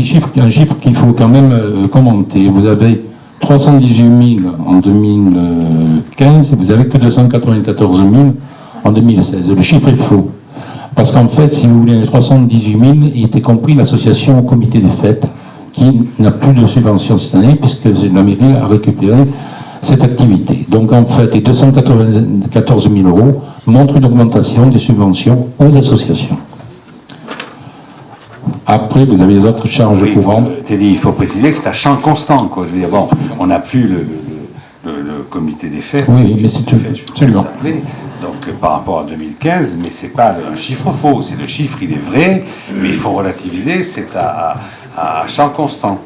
chiffre qu'il faut quand même commenter. Vous avez 318 000 en 2015 et vous n'avez que 294 000 en 2016. Le chiffre est faux. Parce qu'en fait, si vous voulez, les 318 000, il était compris l'association au comité des fêtes, qui n'a plus de subvention cette année, puisque la mairie a récupéré cette activité. Donc en fait, les 294 000 euros montrent une augmentation des subventions aux associations. Après, vous avez les autres charges courantes. Il faut préciser que c'est à champ constant, quoi. Je veux dire, bon, on n'a plus le comité des fêtes. Oui, mais c'est absolument. Donc par rapport à 2015, mais c'est pas un chiffre faux, c'est le chiffre, il est vrai, mais il faut relativiser, c'est à champ constant.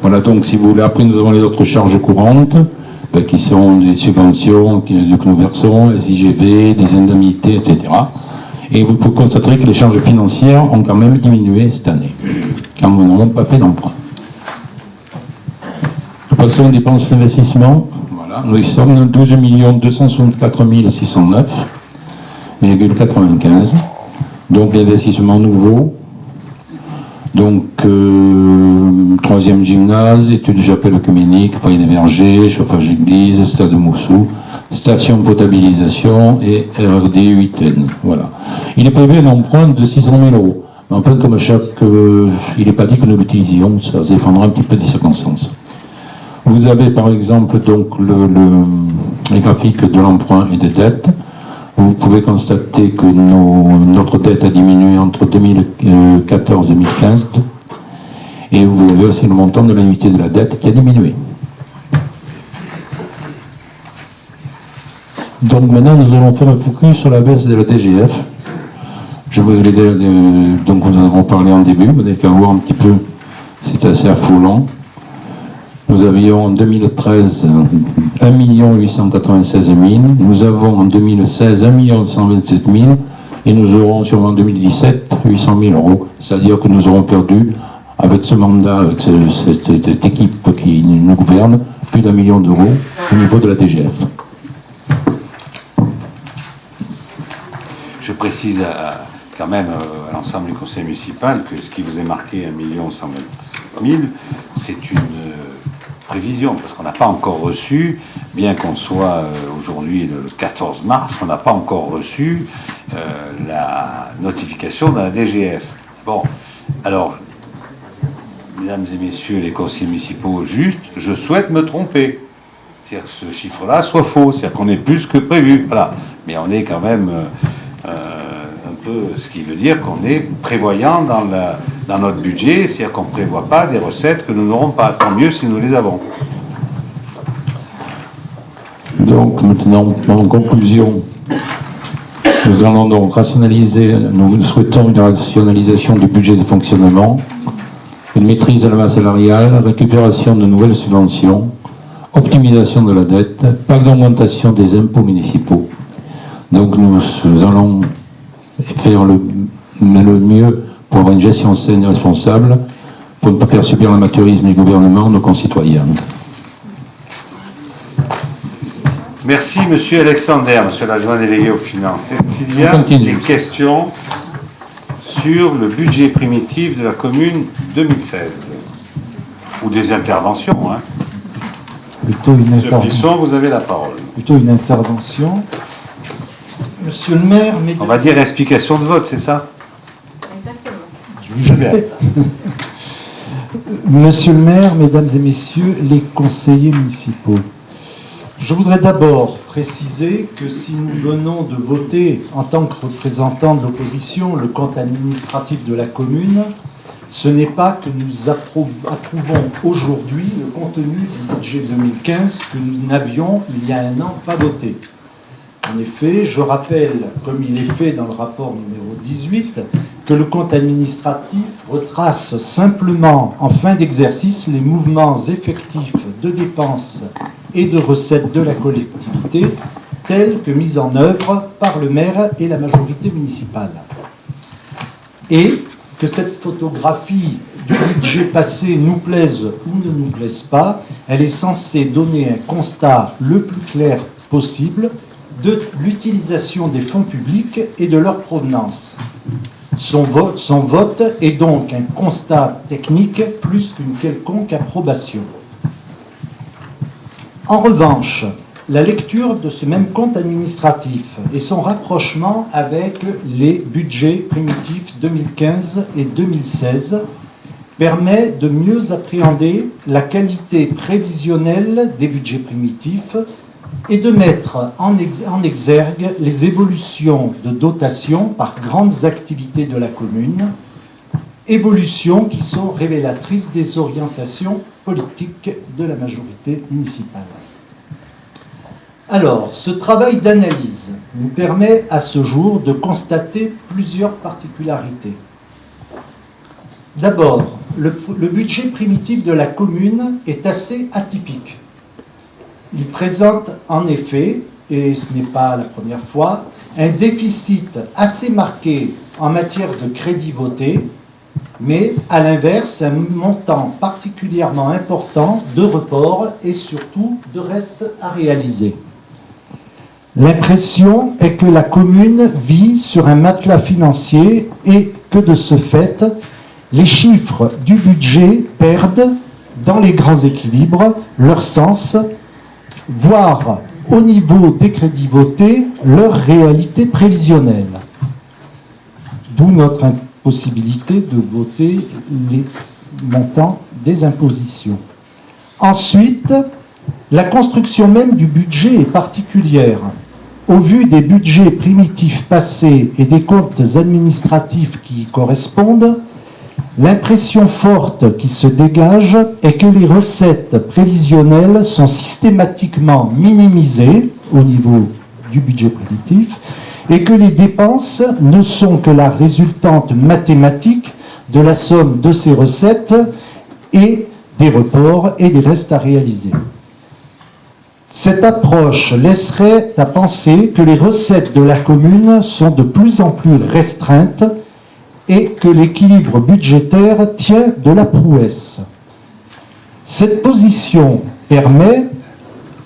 Voilà, donc si vous voulez, après nous avons les autres charges courantes, qui sont des subventions que nous versons, les IGV, des indemnités, etc. Et vous pouvez constater que les charges financières ont quand même diminué cette année, car nous n'avons pas fait d'emprunt. Nous passons aux dépenses d'investissement. Voilà, nous sommes 12 264 609,95. Donc l'investissement nouveau. Donc, troisième gymnase, études de chapelle œcuménique, foyer des bergers, chauffage d'église, stade de Moussou, station de potabilisation et RRD 8N. Voilà. Il est prévu un emprunt de 600 000 euros. Mais en fait, comme il n'est pas dit que nous l'utilisions, ça dépendra un petit peu des circonstances. Vous avez par exemple donc les graphiques de l'emprunt et des dettes. Vous pouvez constater que notre dette a diminué entre 2014 et 2015 et vous avez aussi le montant de l'annuité de la dette qui a diminué. Donc maintenant nous allons faire un focus sur la baisse de la TGF. Je vous l'ai donc nous en avons parlé en début, vous n'avez qu'à voir un petit peu, c'est assez affolant. Nous avions en 2013 1 896 000, nous avons en 2016 1 127 000 et nous aurons sûrement en 2017 800 000 euros. C'est-à-dire que nous aurons perdu, avec ce mandat, avec cette équipe qui nous gouverne, plus d'1 million d'euros au niveau de la DGF. Je précise quand même à l'ensemble du conseil municipal que ce qui vous est marqué 1 127 000, c'est une prévision, parce qu'on n'a pas encore reçu, bien qu'on soit aujourd'hui le 14 mars, on n'a pas encore reçu la notification de la DGF. Bon, alors, mesdames et messieurs les conseillers municipaux, juste, je souhaite me tromper. C'est-à-dire que ce chiffre-là soit faux, c'est-à-dire qu'on est plus que prévu. Voilà. Mais on est quand même un peu, ce qui veut dire qu'on est prévoyant dans notre budget, c'est-à-dire qu'on ne prévoit pas des recettes que nous n'aurons pas. Tant mieux si nous les avons. Donc maintenant, en conclusion, nous allons donc nous souhaitons une rationalisation du budget de fonctionnement, une maîtrise de la masse salariale, récupération de nouvelles subventions, optimisation de la dette, pas d'augmentation des impôts municipaux. Donc nous allons faire le mieux pour avoir une gestion saine et responsable, pour ne pas faire subir l'amateurisme du gouvernement à nos concitoyens. Merci, Monsieur Alexander, Monsieur l'adjoint délégué aux finances. Est-ce qu'il y a des questions sur le budget primitif de la commune 2016 ou des interventions, hein? Plutôt une Monsieur intervention. Plisson, vous avez la parole. Plutôt une intervention. Monsieur le maire, On va dire explication de vote, c'est ça? Je vais. Monsieur le maire, mesdames et messieurs les conseillers municipaux, je voudrais d'abord préciser que si nous venons de voter en tant que représentant de l'opposition le compte administratif de la commune, ce n'est pas que nous approuvons aujourd'hui le contenu du budget 2015 que nous n'avions il y a un an pas voté. En effet, je rappelle, comme il est fait dans le rapport numéro 18, que le compte administratif retrace simplement en fin d'exercice les mouvements effectifs de dépenses et de recettes de la collectivité tels que mis en œuvre par le maire et la majorité municipale. Et que cette photographie du budget passé nous plaise ou ne nous plaise pas, elle est censée donner un constat le plus clair possible de l'utilisation des fonds publics et de leur provenance. Son vote est donc un constat technique plus qu'une quelconque approbation. En revanche, la lecture de ce même compte administratif et son rapprochement avec les budgets primitifs 2015 et 2016 permet de mieux appréhender la qualité prévisionnelle des budgets primitifs et de mettre en exergue les évolutions de dotation par grandes activités de la commune, évolutions qui sont révélatrices des orientations politiques de la majorité municipale. Alors, ce travail d'analyse nous permet à ce jour de constater plusieurs particularités. D'abord, le budget primitif de la commune est assez atypique. Il présente en effet, et ce n'est pas la première fois, un déficit assez marqué en matière de crédits votés, mais à l'inverse, un montant particulièrement important de reports et surtout de restes à réaliser. L'impression est que la commune vit sur un matelas financier et que de ce fait, les chiffres du budget perdent, dans les grands équilibres, leur sens, voire au niveau des crédits votés, leur réalité prévisionnelle. D'où notre impossibilité de voter les montants des impositions. Ensuite, la construction même du budget est particulière. Au vu des budgets primitifs passés et des comptes administratifs qui y correspondent, l'impression forte qui se dégage est que les recettes prévisionnelles sont systématiquement minimisées au niveau du budget primitif et que les dépenses ne sont que la résultante mathématique de la somme de ces recettes et des reports et des restes à réaliser. Cette approche laisserait à penser que les recettes de la commune sont de plus en plus restreintes et que l'équilibre budgétaire tient de la prouesse. Cette position permet,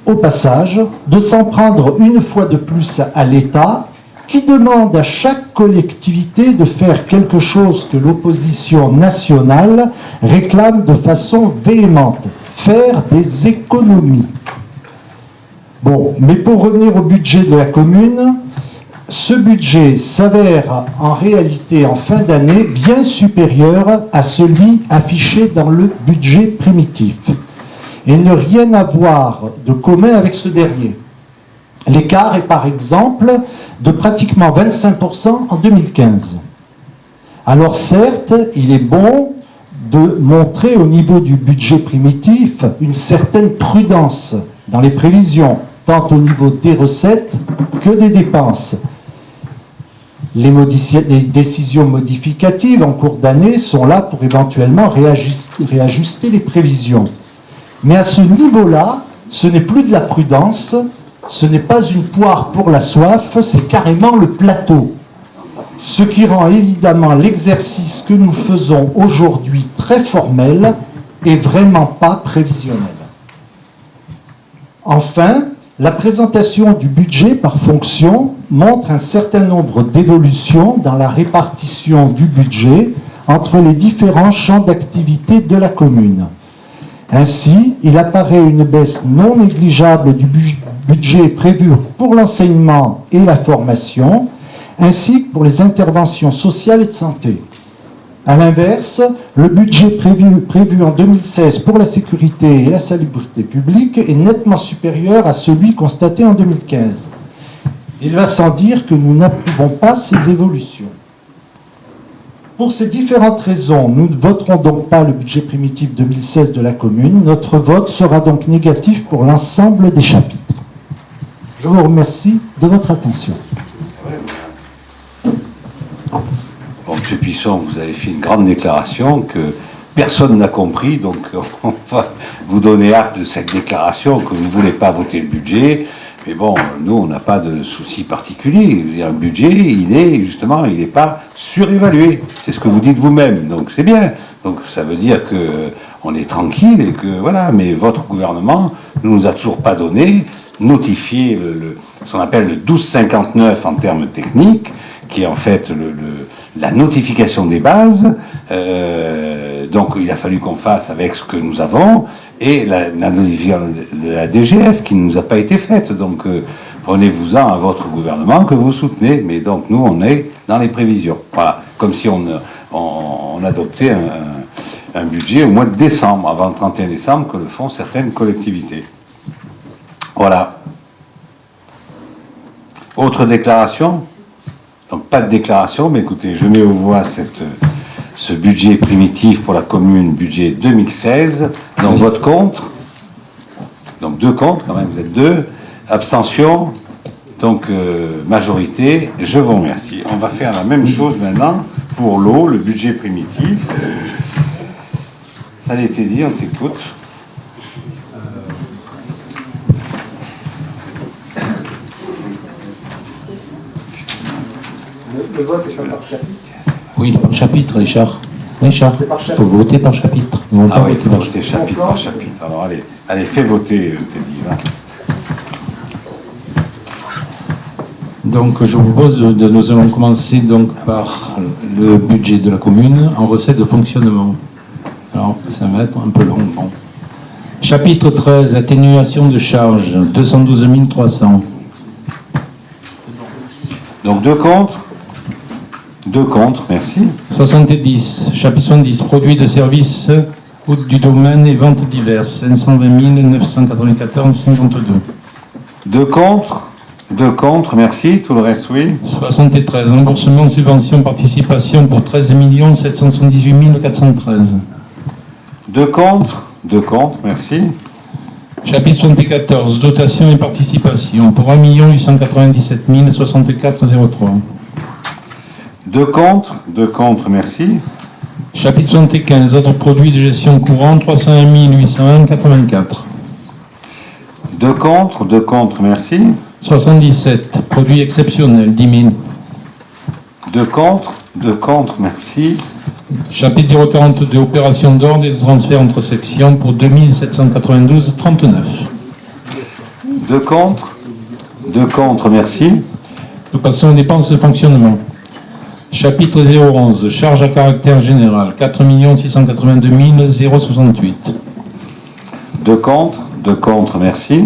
au passage, de s'en prendre une fois de plus à l'État, qui demande à chaque collectivité de faire quelque chose que l'opposition nationale réclame de façon véhémente, faire des économies. Bon, mais pour revenir au budget de la commune, ce budget s'avère en réalité en fin d'année bien supérieur à celui affiché dans le budget primitif et n'a rien à voir de commun avec ce dernier. L'écart est par exemple de pratiquement 25% en 2015. Alors certes, il est bon de montrer au niveau du budget primitif une certaine prudence dans les prévisions, tant au niveau des recettes que des dépenses. Les décisions modificatives en cours d'année sont là pour éventuellement réajuster les prévisions. Mais à ce niveau-là, ce n'est plus de la prudence, ce n'est pas une poire pour la soif, c'est carrément le plateau. Ce qui rend évidemment l'exercice que nous faisons aujourd'hui très formel et vraiment pas prévisionnel. Enfin, la présentation du budget par fonction montre un certain nombre d'évolutions dans la répartition du budget entre les différents champs d'activité de la commune. Ainsi, il apparaît une baisse non négligeable du budget prévu pour l'enseignement et la formation, ainsi que pour les interventions sociales et de santé. A l'inverse, le budget prévu en 2016 pour la sécurité et la salubrité publique est nettement supérieur à celui constaté en 2015. Il va sans dire que nous n'approuvons pas ces évolutions. Pour ces différentes raisons, nous ne voterons donc pas le budget primitif 2016 de la commune. Notre vote sera donc négatif pour l'ensemble des chapitres. Je vous remercie de votre attention. Bon, M. Pisson, vous avez fait une grande déclaration que personne n'a compris, donc on va vous donner acte de cette déclaration que vous ne voulez pas voter le budget. Mais bon, nous, on n'a pas de souci particulier. Je veux dire, un budget, il n'est pas surévalué. C'est ce que vous dites vous-même, donc c'est bien. Donc ça veut dire qu'on est tranquille et que, voilà, mais votre gouvernement ne nous a toujours pas notifié ce qu'on appelle le 1259 en termes techniques, qui est en fait la notification des bases. Donc il a fallu qu'on fasse avec ce que nous avons, et la notification de la DGF qui ne nous a pas été faite. Donc prenez-vous-en à votre gouvernement que vous soutenez. Mais donc nous, on est dans les prévisions. Voilà, comme si on adoptait un budget au mois de décembre, avant le 31 décembre, que le font certaines collectivités. Voilà. Autre déclaration ? Donc pas de déclaration, mais écoutez, je mets aux voix ce budget primitif pour la commune, budget 2016. Donc vote contre. Donc 2 contre, quand même, vous êtes 2. Abstention. Donc majorité. Je vous remercie. On va faire la même chose maintenant pour l'eau, le budget primitif. Allez, Teddy, on t'écoute. Le vote est fait par chapitre. Oui, par chapitre, Richard. Richard, il faut voter par chapitre. Ah oui, il faut voter chapitre par chapitre. Alors allez, fais voter, Teddy. Là. Donc je vous propose nous allons commencer donc par le budget de la commune en recettes de fonctionnement. Alors ça va être un peu long. Bon. Chapitre 13, atténuation de charges, 212 300. Donc 2 contre. 2 contre, merci. 70, chapitre 70, produits de services, route du domaine et ventes diverses, 520 994, 52. 2 contre, merci. Tout le reste, oui. 73, remboursement, subvention, participation pour 13 778 413. 2 contre, merci. Chapitre 74, dotation et participation pour 1 897 64,03. 2 contre, merci. Chapitre 75, autres produits de gestion courante, 301 801,84. 2 contre, merci. 77, produits exceptionnels, 10 000. 2 contre, merci. Chapitre 042, opérations d'ordre et de transfert entre sections pour 2 792,39. 2 contre, merci. Nous passons aux dépenses de fonctionnement. Chapitre 011, charges à caractère général, 4 682 068. 2 contre, merci.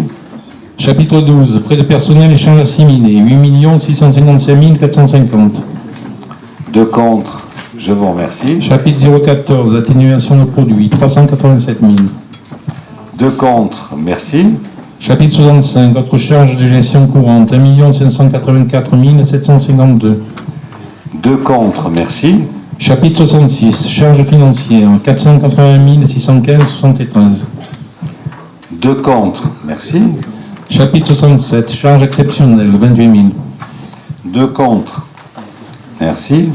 Chapitre 12, frais de personnel et charges assimilées, 8 655 450. 2 contre, je vous remercie. Chapitre 014, atténuation de produits, 387 000. 2 contre, merci. Chapitre 65, autres charges de gestion courante, 1 584 752. 2 contre, merci. Chapitre 66, charges financières, 480 615,73. 2 contre, merci. Chapitre 67, charges exceptionnelles, 28 000. 2 contre. Merci.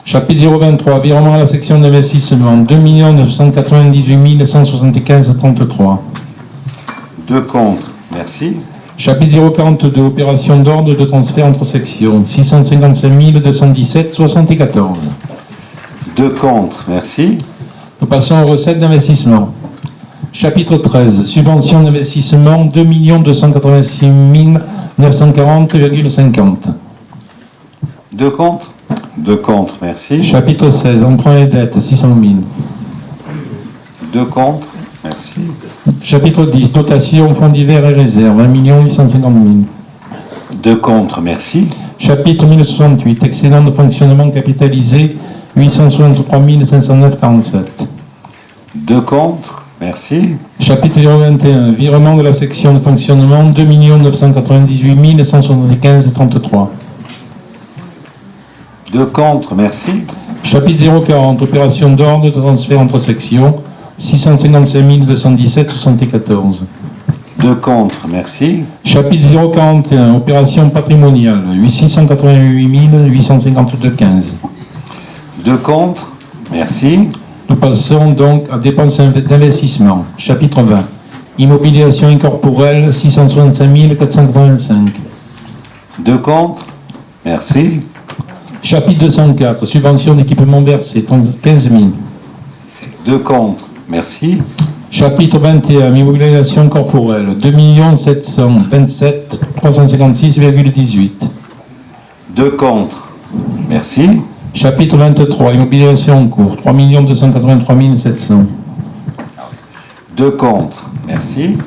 Chapitre 023, virement à la section d'investissement, 2 998 175,33. 2 contre. Merci. Chapitre 042, opération d'ordre de transfert entre sections, 655 217,74. 2 contre. Merci. Nous passons aux recettes d'investissement. Chapitre 13, subvention d'investissement, 2 286 940,50. 2 contre. 2 contre. Merci. Chapitre 16, emprunt et dette, 600 000. 2 contre. Merci. Chapitre 10, dotation, fonds divers et réserves, 1 850 000. 2 contre. Merci. Chapitre 1068, excédent de fonctionnement capitalisé, 863 509,47. 2 contre. Merci. Chapitre 21, virement de la section de fonctionnement, 2 998 175,33. 2 contre. Merci. Chapitre 040, opération d'ordre de transfert entre sections, 655 217,74. 2 contre. Merci. Chapitre 041, opération patrimoniale, 688 852,15. 2 contre. Merci. Nous passons donc à dépenses d'investissement. Chapitre 20, immobilisation incorporelle, 665 485. 2 contre. Merci. Chapitre 204, subvention d'équipement versé, 15 000. 2 contre. Merci. Chapitre 21, immobilisation corporelle, 2 727 356,18. 2 contre. Merci. Chapitre 23, immobilisation en cours, 3 283 700. 2 contre. Merci.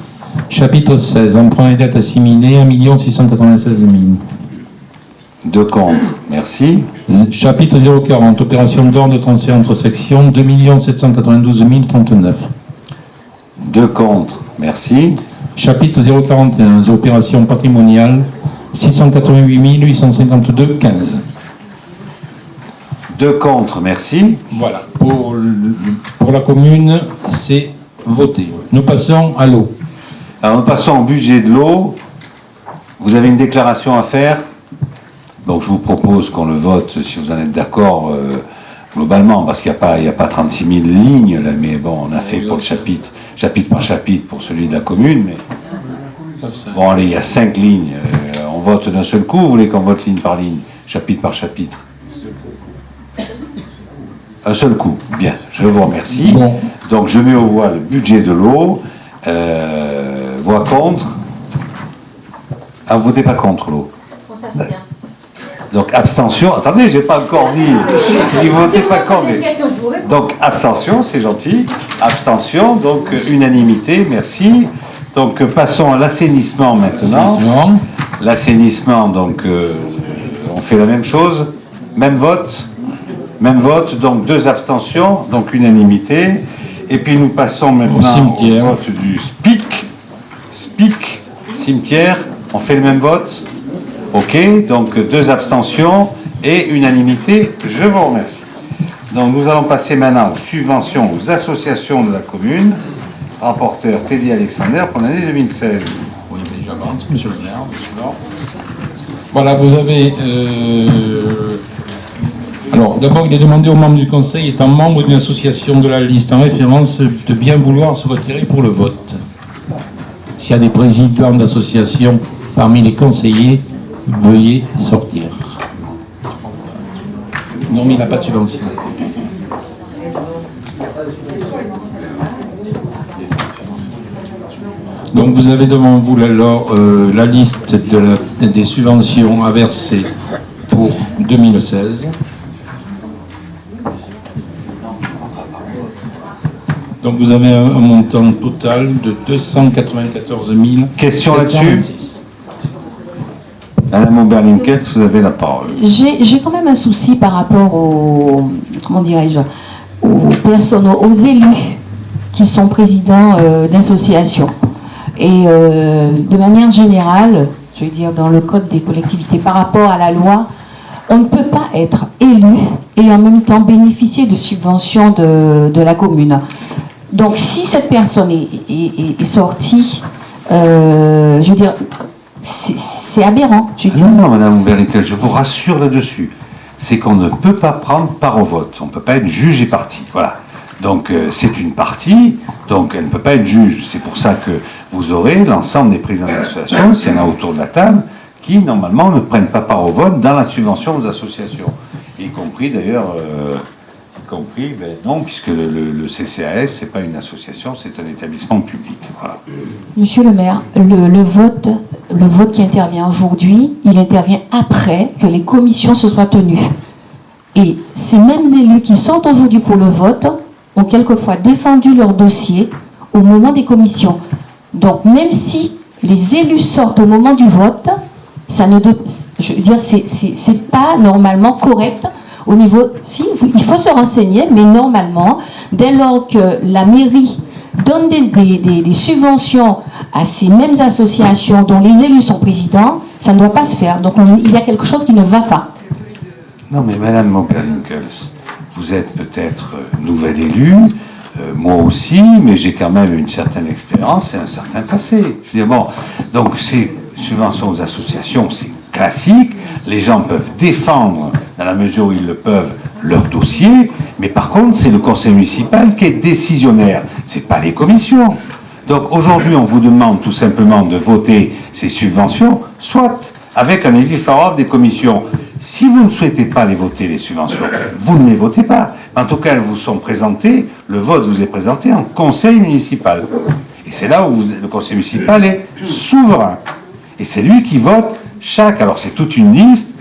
Chapitre 16, emprunt et dette assimilés, 1 696 000. 2 contre. Merci. Chapitre 040, opération d'ordre de transfert entre sections, 2 792 039. 2 contre. Merci. Chapitre 041, opération patrimoniale, 688 852,15. 2 contre. Merci. Voilà, pour la commune, c'est voté. Nous passons à l'eau. Alors nous passons au budget de l'eau. Vous avez une déclaration à faire. Donc je vous propose qu'on le vote si vous en êtes d'accord globalement, parce qu'il n'y a pas 36 000 lignes, là, mais bon, on a fait pour le chapitre par chapitre pour celui de la commune. Mais... Bon allez, il y a 5 lignes. On vote d'un seul coup, vous voulez qu'on vote ligne par ligne, chapitre par chapitre? Un seul coup. Bien, je vous remercie. Bon. Donc je mets au voie le budget de l'eau. Voix contre. Ah, vous votez pas contre l'eau. On s'abstient. Donc abstention. Attendez, j'ai pas encore dit. J'ai dit vous votez pas contre. Donc abstention, c'est gentil. Abstention, donc unanimité, merci. Donc passons à l'assainissement maintenant. L'assainissement, donc on fait la même chose. Même vote. Même vote, donc 2 abstentions, donc unanimité. Et puis nous passons maintenant au vote du SPIC. SPIC, cimetière, on fait le même vote. Ok, donc 2 abstentions et unanimité, je vous remercie. Donc nous allons passer maintenant aux subventions aux associations de la commune. Rapporteur Teddy Alexander pour l'année 2016. Oui, mais j'avance, monsieur le maire. Voilà, vous avez... Alors, d'abord, il est demandé aux membres du conseil, étant membre d'une association de la liste en référence, de bien vouloir se retirer pour le vote. S'il y a des présidents d'associations parmi les conseillers, veuillez sortir. Non, mais il n'a pas de subvention. Donc, vous avez devant vous la liste des subventions à verser pour 2016. Donc vous avez un montant total de 294 000. Question là-dessus. Madame Aubert-Linkels, vous avez la parole. J'ai quand même un souci par rapport aux, comment dirais-je, aux personnes, aux élus qui sont présidents d'associations. Et de manière générale, je veux dire dans le code des collectivités, par rapport à la loi, on ne peut pas être élu et en même temps bénéficier de subventions de la commune. Donc si cette personne est sortie je veux dire, c'est aberrant. Je dis. Non, Madame Bernickel, je vous rassure là-dessus. C'est qu'on ne peut pas prendre part au vote. On ne peut pas être juge et partie. Voilà. Donc c'est une partie, donc elle ne peut pas être juge. C'est pour ça que vous aurez l'ensemble des présidents d'associations, s'il y en a autour de la table, qui normalement ne prennent pas part au vote dans la subvention aux associations. Y compris d'ailleurs, non, puisque le CCAS, ce n'est pas une association, c'est un établissement public. Voilà. Monsieur le maire, le vote qui intervient aujourd'hui, il intervient après que les commissions se soient tenues. Et ces mêmes élus qui sont aujourd'hui pour le vote ont quelquefois défendu leur dossier au moment des commissions. Donc même si les élus sortent au moment du vote, ça ne, je veux dire, c'est pas normalement correct au niveau. Si, il faut se renseigner, mais normalement, dès lors que la mairie donne des subventions à ces mêmes associations dont les élus sont présidents, ça ne doit pas se faire. Donc il y a quelque chose qui ne va pas. Non, mais Madame Moncler-Nichols, vous êtes peut-être nouvelle élue, moi aussi, mais j'ai quand même une certaine expérience et un certain passé. Je veux dire, bon, donc ces subventions aux associations, c'est classique. Les gens peuvent défendre, dans la mesure où ils le peuvent, leur dossier, mais par contre, c'est le conseil municipal qui est décisionnaire. C'est pas les commissions. Donc aujourd'hui, on vous demande tout simplement de voter ces subventions, soit avec un avis favorable des commissions. Si vous ne souhaitez pas les voter, les subventions, vous ne les votez pas. En tout cas, elles vous sont présentées, le vote vous est présenté en conseil municipal. Et c'est là où le conseil municipal est souverain. Et c'est lui qui vote chaque... Alors c'est toute une liste,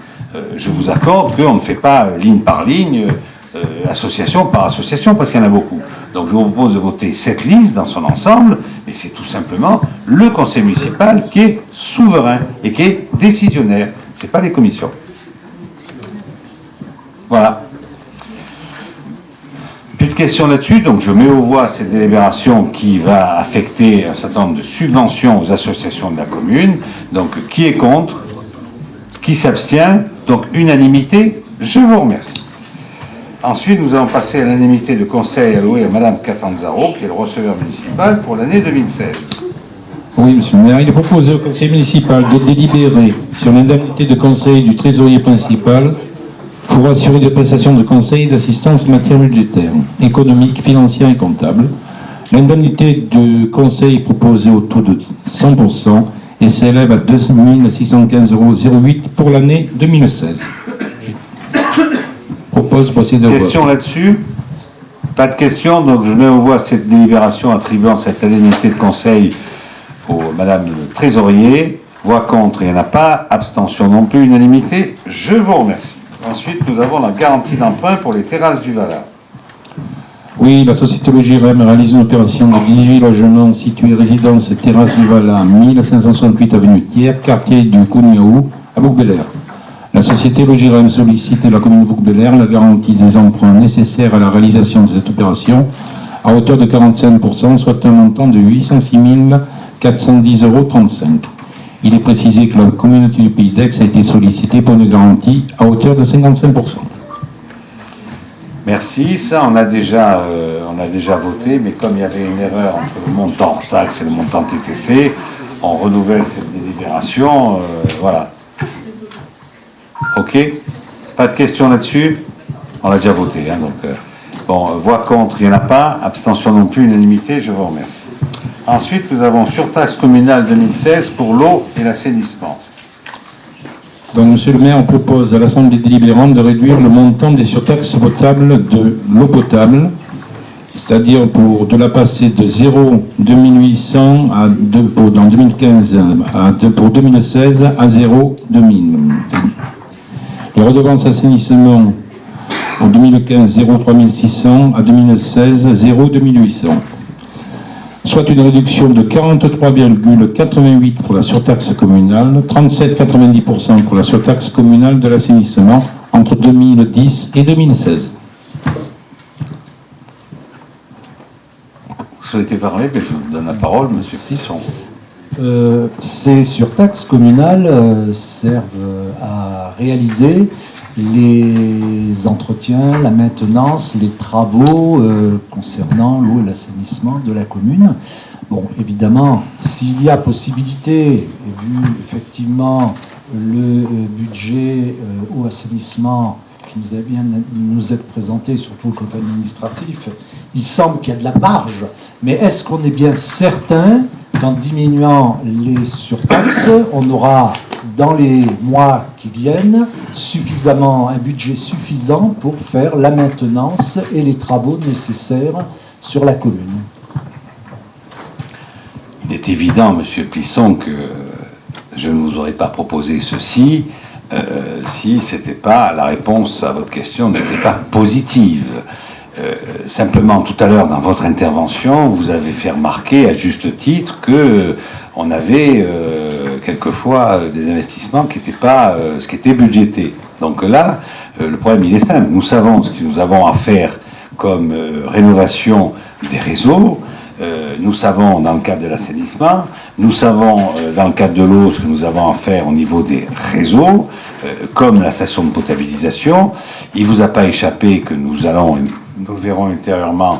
je vous accorde qu'on ne fait pas ligne par ligne, association par association, parce qu'il y en a beaucoup. Donc je vous propose de voter cette liste dans son ensemble, mais c'est tout simplement le conseil municipal qui est souverain et qui est décisionnaire. Ce n'est pas les commissions. Voilà. Plus de questions là-dessus, donc je mets aux voix cette délibération qui va affecter un certain nombre de subventions aux associations de la commune. Donc qui est contre? Qui s'abstient? Donc unanimité, je vous remercie. Ensuite, nous allons passer à l'unanimité de conseil alloué à Madame Catanzaro, qui est le receveur municipal pour l'année 2016. Oui, monsieur le maire, il est proposé au conseil municipal de délibérer sur l'indemnité de conseil du trésorier principal pour assurer des prestations de conseil et d'assistance en matière budgétaire, économique, financière et comptable. L'indemnité de conseil proposée au taux de 100% et s'élève à 2 615,08 € pour l'année 2016. Je propose de procéder au vote. Question là-dessus? Pas de questions, donc je mets aux voix cette délibération attribuant cette indemnité de conseil au Madame le Trésorier. Voix contre, il n'y en a pas. Abstention non plus, unanimité. Je vous remercie. Ensuite, nous avons la garantie d'emprunt pour les terrasses du Valat. Oui, la société Logirem réalise une opération de 18 logements situés résidence terrasse du Valat, 1568 avenue Thiers, quartier du Cougnaou, à Bouc-Bélair. La société Logirem sollicite de la commune de Bouc-Bélair la garantie des emprunts nécessaires à la réalisation de cette opération à hauteur de 45%, soit un montant de 806 410,35 €. Il est précisé que la communauté du Pays d'Aix a été sollicitée pour une garantie à hauteur de 55%. Merci. Ça, on a déjà voté, mais comme il y avait une erreur entre le montant hors taxe et le montant TTC, on renouvelle cette délibération. Voilà. OK? Pas de questions là-dessus? On l'a déjà voté. Hein, donc, bon, voix contre, il n'y en a pas. Abstention non plus, unanimité. Je vous remercie. Ensuite, nous avons surtaxe communale 2016 pour l'eau et l'assainissement. Donc, monsieur le maire, on propose à l'Assemblée délibérante de réduire le montant des surtaxes potables de l'eau potable, c'est-à-dire de la passer de 0,2800 dans 2015 pour 2016 à 0,2000. Les redevances assainissement en 2015 0,3600 à 2016 0,2800. Soit une réduction de 43,88 pour la surtaxe communale, 37,90% pour la surtaxe communale de l'assainissement entre 2010 et 2016. Vous souhaitez parler? Je vous donne la parole, monsieur Pisson. Ces surtaxes communales servent à réaliser les entretiens, la maintenance, les travaux concernant l'eau et l'assainissement de la commune. Bon, évidemment, s'il y a possibilité, et vu effectivement le budget au assainissement qui vient nous être présenté, surtout le côté administratif, il semble qu'il y a de la marge. Mais est-ce qu'on est bien certain qu'en diminuant les surtaxes, on aura dans les mois qui viennent un budget suffisant pour faire la maintenance et les travaux nécessaires sur la commune? Il est évident, Monsieur Plisson, que je ne vous aurais pas proposé ceci si c'était pas, la réponse à votre question n'était pas positive. Simplement, tout à l'heure, dans votre intervention, vous avez fait remarquer, à juste titre, que on avait quelquefois des investissements qui n'étaient pas ce qui était budgété. Donc là, le problème, il est simple. Nous savons ce que nous avons à faire comme rénovation des réseaux. Nous savons, dans le cadre de l'assainissement, nous savons, dans le cadre de l'eau, ce que nous avons à faire au niveau des réseaux, comme la station de potabilisation. Il ne vous a pas échappé que nous le verrons ultérieurement,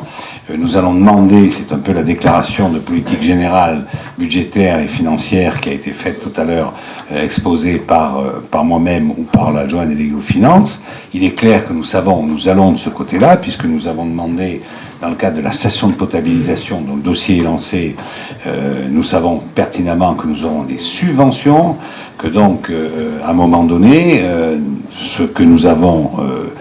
nous allons demander, c'est un peu la déclaration de politique générale budgétaire et financière qui a été faite tout à l'heure, exposée par moi-même ou par l'adjoint délégué aux finances. Il est clair que nous savons où nous allons de ce côté-là, puisque nous avons demandé, dans le cadre de la station de potabilisation, dont le dossier est lancé, nous savons pertinemment que nous aurons des subventions, que donc, à un moment donné, ce que nous avons,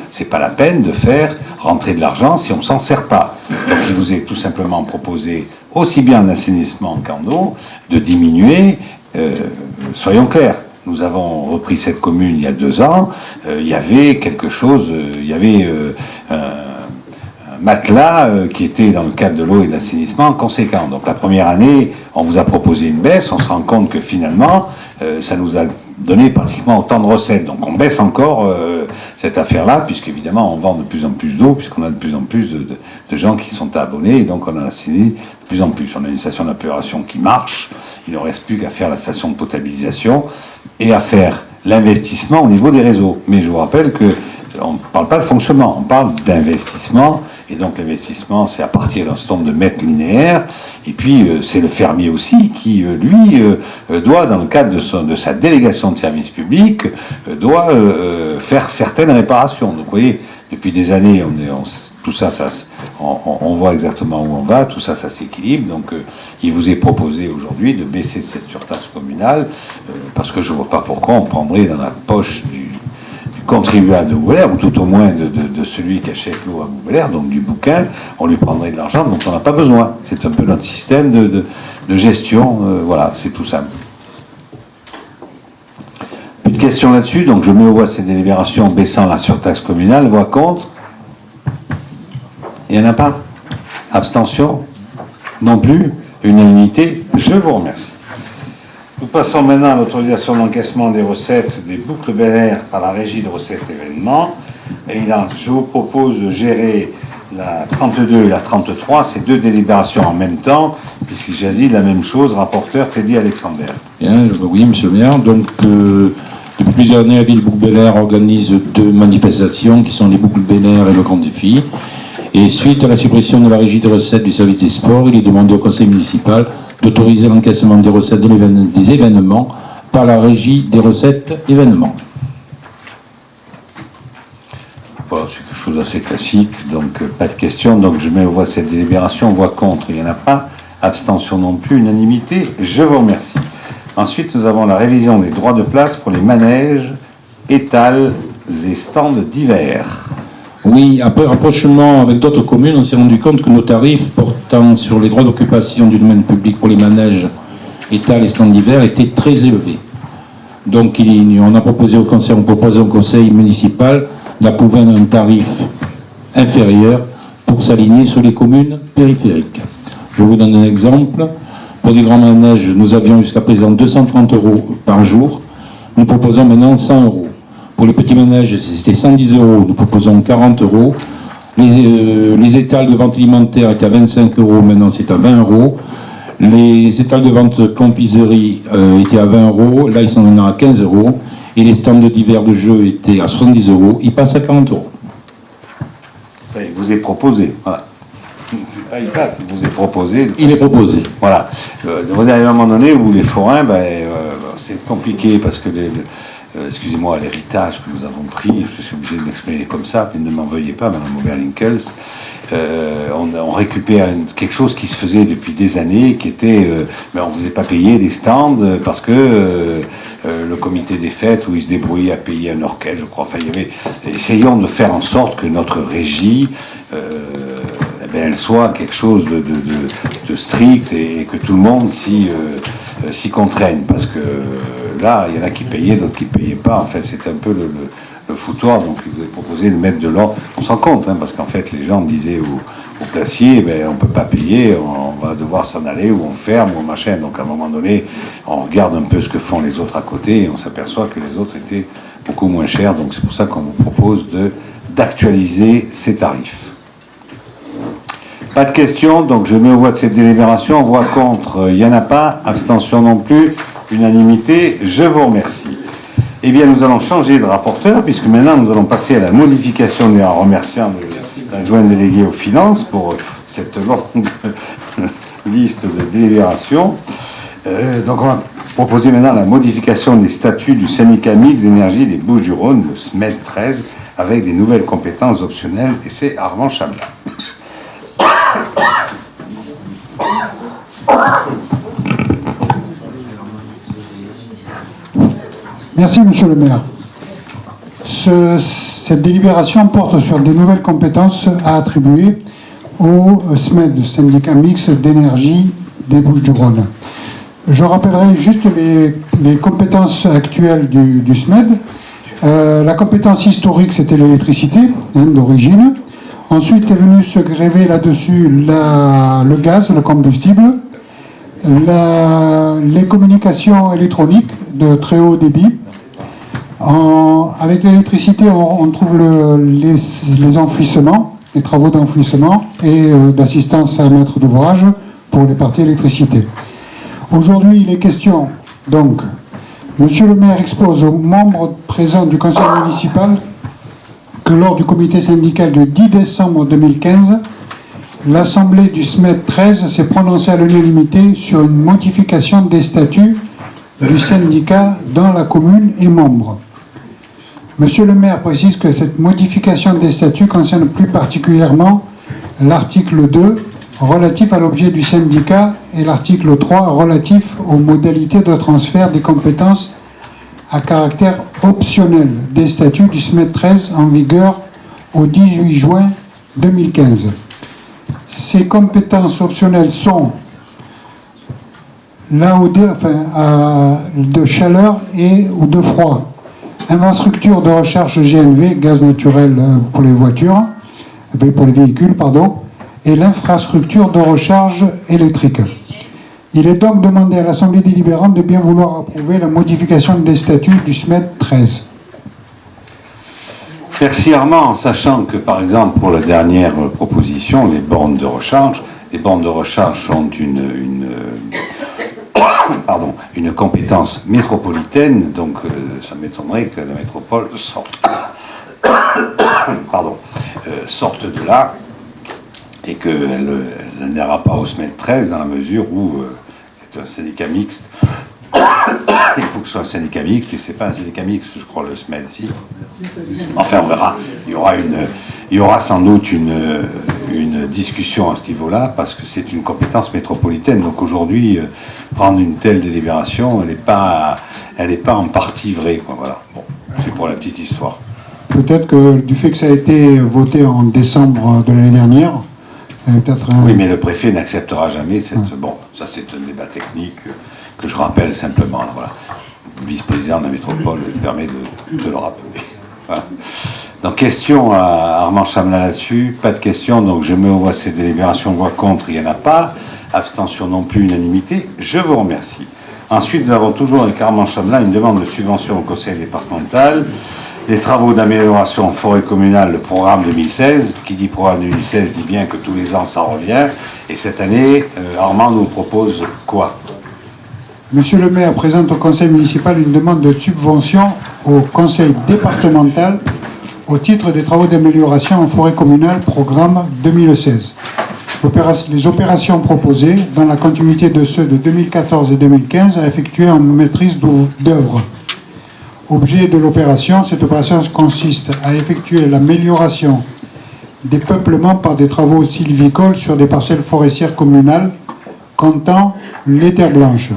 c'est pas la peine de faire rentrer de l'argent si on ne s'en sert pas. Donc il vous est tout simplement proposé, aussi bien en assainissement qu'en eau, de diminuer, soyons clairs. Nous avons repris cette commune il y a 2 ans, il y avait quelque chose, il y avait un matelas qui était dans le cadre de l'eau et de l'assainissement conséquent. Donc la première année, on vous a proposé une baisse, on se rend compte que finalement, ça nous a donné pratiquement autant de recettes. Donc on baisse encore cette affaire-là, puisqu'évidemment on vend de plus en plus d'eau, puisqu'on a de plus en plus de gens qui sont abonnés, et donc on en a assaini de plus en plus. On a une station d'épuration qui marche, il ne reste plus qu'à faire la station de potabilisation et à faire l'investissement au niveau des réseaux. Mais je vous rappelle qu'on ne parle pas de fonctionnement, on parle d'investissement. Et donc l'investissement, c'est à partir d'un certain nombre de mètres linéaires. Et puis c'est le fermier aussi qui, lui, doit, dans le cadre de sa délégation de service public, doit faire certaines réparations. Donc vous voyez, depuis des années, tout ça, on voit exactement où on va, tout ça, ça s'équilibre. Donc il vous est proposé aujourd'hui de baisser cette surtaxe communale, parce que je ne vois pas pourquoi on prendrait dans la poche du contribuable de Boubelaire, ou tout au moins de celui qui achète l'eau à Boubelaire, donc du bouquin, on lui prendrait de l'argent dont on n'a pas besoin. C'est un peu notre système de gestion, voilà, c'est tout simple. Plus de questions là-dessus, donc je mets aux voix ces délibérations baissant la surtaxe communale. Voix contre? Il n'y en a pas? Abstention? Non plus? Unanimité? Je vous remercie. Nous passons maintenant à l'autorisation d'encaissement des recettes des boucles Bel Air par la régie de recettes événements. Et là, je vous propose de gérer la 32 et la 33, ces 2 délibérations en même temps, puisqu'il s'agit de la même chose. Rapporteur Teddy Alexander. Bien, oui, monsieur le maire. Donc, depuis plusieurs années, la ville de Boucle Bel Air organise 2 manifestations qui sont les boucles Bel Air et le Grand Défi. Et suite à la suppression de la régie de recettes du service des sports, il est demandé au conseil municipal d'autoriser l'encaissement des recettes des événements par la régie des recettes événements. Voilà, c'est quelque chose d'assez classique, donc pas de questions. Donc je mets aux voix cette délibération. Voix contre, il n'y en a pas. Abstention non plus. Unanimité, je vous remercie. Ensuite, nous avons la révision des droits de place pour les manèges, étals et stands d'hiver. Oui, après rapprochement avec d'autres communes, on s'est rendu compte que nos tarifs portant sur les droits d'occupation du domaine public pour les manèges, étals et stands d'hiver étaient très élevés. Donc on propose au conseil municipal d'approuver un tarif inférieur pour s'aligner sur les communes périphériques. Je vous donne un exemple. Pour des grands manèges, nous avions jusqu'à présent 230 € par jour. Nous proposons maintenant 100 €. Pour les petits manèges, c'était 110 €, nous proposons 40 €. Les étals de vente alimentaire étaient à 25 €, maintenant c'est à 20 €. Les étals de vente confiserie étaient à 20 €, là ils sont maintenant à 15 €. et les stands divers de jeux étaient à 70 €, il passe à 40 €. Enfin, il vous est proposé, voilà. C'est pas il passe, il vous est proposé. Il est proposé. Voilà. Vous avez à un moment donné où les forains, c'est compliqué parce que excusez-moi, l'héritage que nous avons pris, je suis obligé de m'exprimer comme ça, mais ne m'en veuillez pas, Madame Oberlinkels, on récupère quelque chose qui se faisait depuis des années, qui était, mais on ne faisait pas payer des stands parce que le comité des fêtes, où ils se débrouillaient à payer un orchestre, je crois, enfin, il y avait, essayons de faire en sorte que notre régie, elle soit quelque chose de strict et que tout le monde s'y contraigne, parce que là, il y en a qui payaient, d'autres qui ne payaient pas. En fait, c'était un peu le foutoir, donc ils vous avaient proposé de mettre de l'ordre. On s'en compte, hein, parce qu'en fait, les gens disaient aux placiers, on ne peut pas payer, on va devoir s'en aller, ou on ferme, ou machin. Donc à un moment donné, on regarde un peu ce que font les autres à côté, et on s'aperçoit que les autres étaient beaucoup moins chers. Donc c'est pour ça qu'on vous propose d'actualiser ces tarifs. Pas de questions, donc je mets au vote cette délibération. Voix contre, il n'y en a pas. Abstention non plus. Unanimité, je vous remercie. Eh bien, nous allons changer de rapporteur, puisque maintenant nous allons passer à la modification, en remerciant l'adjoint délégué aux finances pour cette longue liste de délibérations. Donc on va proposer maintenant la modification des statuts du syndicat mixte d'énergie des Bouches-du-Rhône, le SMED 13, avec des nouvelles compétences optionnelles, et c'est Armand Chamelin. Merci, Monsieur le maire. Cette délibération porte sur des nouvelles compétences à attribuer au SMED, le syndicat mixte d'énergie des Bouches-du-Rhône. Je rappellerai juste les compétences actuelles du SMED. La compétence historique, c'était l'électricité, d'origine. Ensuite est venu se gréver là-dessus le gaz, le combustible, les communications électroniques de très haut débit. Avec l'électricité, on trouve les enfouissements, les travaux d'enfouissement et d'assistance à maître d'ouvrage pour les parties électricité. Aujourd'hui, il est question, donc, Monsieur le maire expose aux membres présents du conseil municipal que lors du comité syndical du 10 décembre 2015, l'Assemblée du SMED 13 s'est prononcée à l'unanimité sur une modification des statuts du syndicat dans la commune et membres. Monsieur le maire précise que cette modification des statuts concerne plus particulièrement l'article 2 relatif à l'objet du syndicat et l'article 3 relatif aux modalités de transfert des compétences à caractère optionnel des statuts du SMED 13 en vigueur au 18 juin 2015. Ces compétences optionnelles sont l'AOD, de chaleur ou de froid, infrastructure de recharge GNV, gaz naturel pour les voitures, pour les véhicules, et l'infrastructure de recharge électrique. Il est donc demandé à l'Assemblée délibérante de bien vouloir approuver la modification des statuts du SMED 13. Merci Armand, en sachant que par exemple pour la dernière proposition, les bornes de recharge sont une compétence métropolitaine, donc ça m'étonnerait que la métropole sorte de là et qu'elle n'ira pas au SMED 13 dans la mesure où c'est un syndicat mixte. Il faut que ce soit un syndicat mixte et c'est pas un syndicat mixte, je crois, le SMED, si. Enfin, on verra. Il y aura sans doute une discussion à ce niveau-là parce que c'est une compétence métropolitaine. Donc aujourd'hui, prendre une telle délibération, elle n'est pas en partie vraie, quoi. Voilà. Bon, c'est pour la petite histoire. Peut-être que du fait que ça a été voté en décembre de l'année dernière, Oui, mais le préfet n'acceptera jamais cette... Bon, ça c'est un débat technique que je rappelle simplement. Voilà. Le vice-président de la métropole permet de le rappeler. Voilà. Donc, question à Armand Chamelin là-dessus. Pas de questions, donc je mets au voie ces délibérations. Voix contre, il n'y en a pas. Abstention non plus, unanimité. Je vous remercie. Ensuite, nous avons toujours avec Armand Chamelin une demande de subvention au conseil départemental. Des travaux d'amélioration en forêt communale, le programme 2016. Qui dit programme 2016 dit bien que tous les ans ça revient. Et cette année, Armand nous propose quoi? Monsieur le maire présente au conseil municipal une demande de subvention au conseil départemental au titre des travaux d'amélioration en forêt communale, programme 2016. Les opérations proposées, dans la continuité de ceux de 2014 et 2015, à effectuer en maîtrise d'œuvre. Objet de l'opération, cette opération consiste à effectuer l'amélioration des peuplements par des travaux sylvicoles sur des parcelles forestières communales comptant les terres blanches.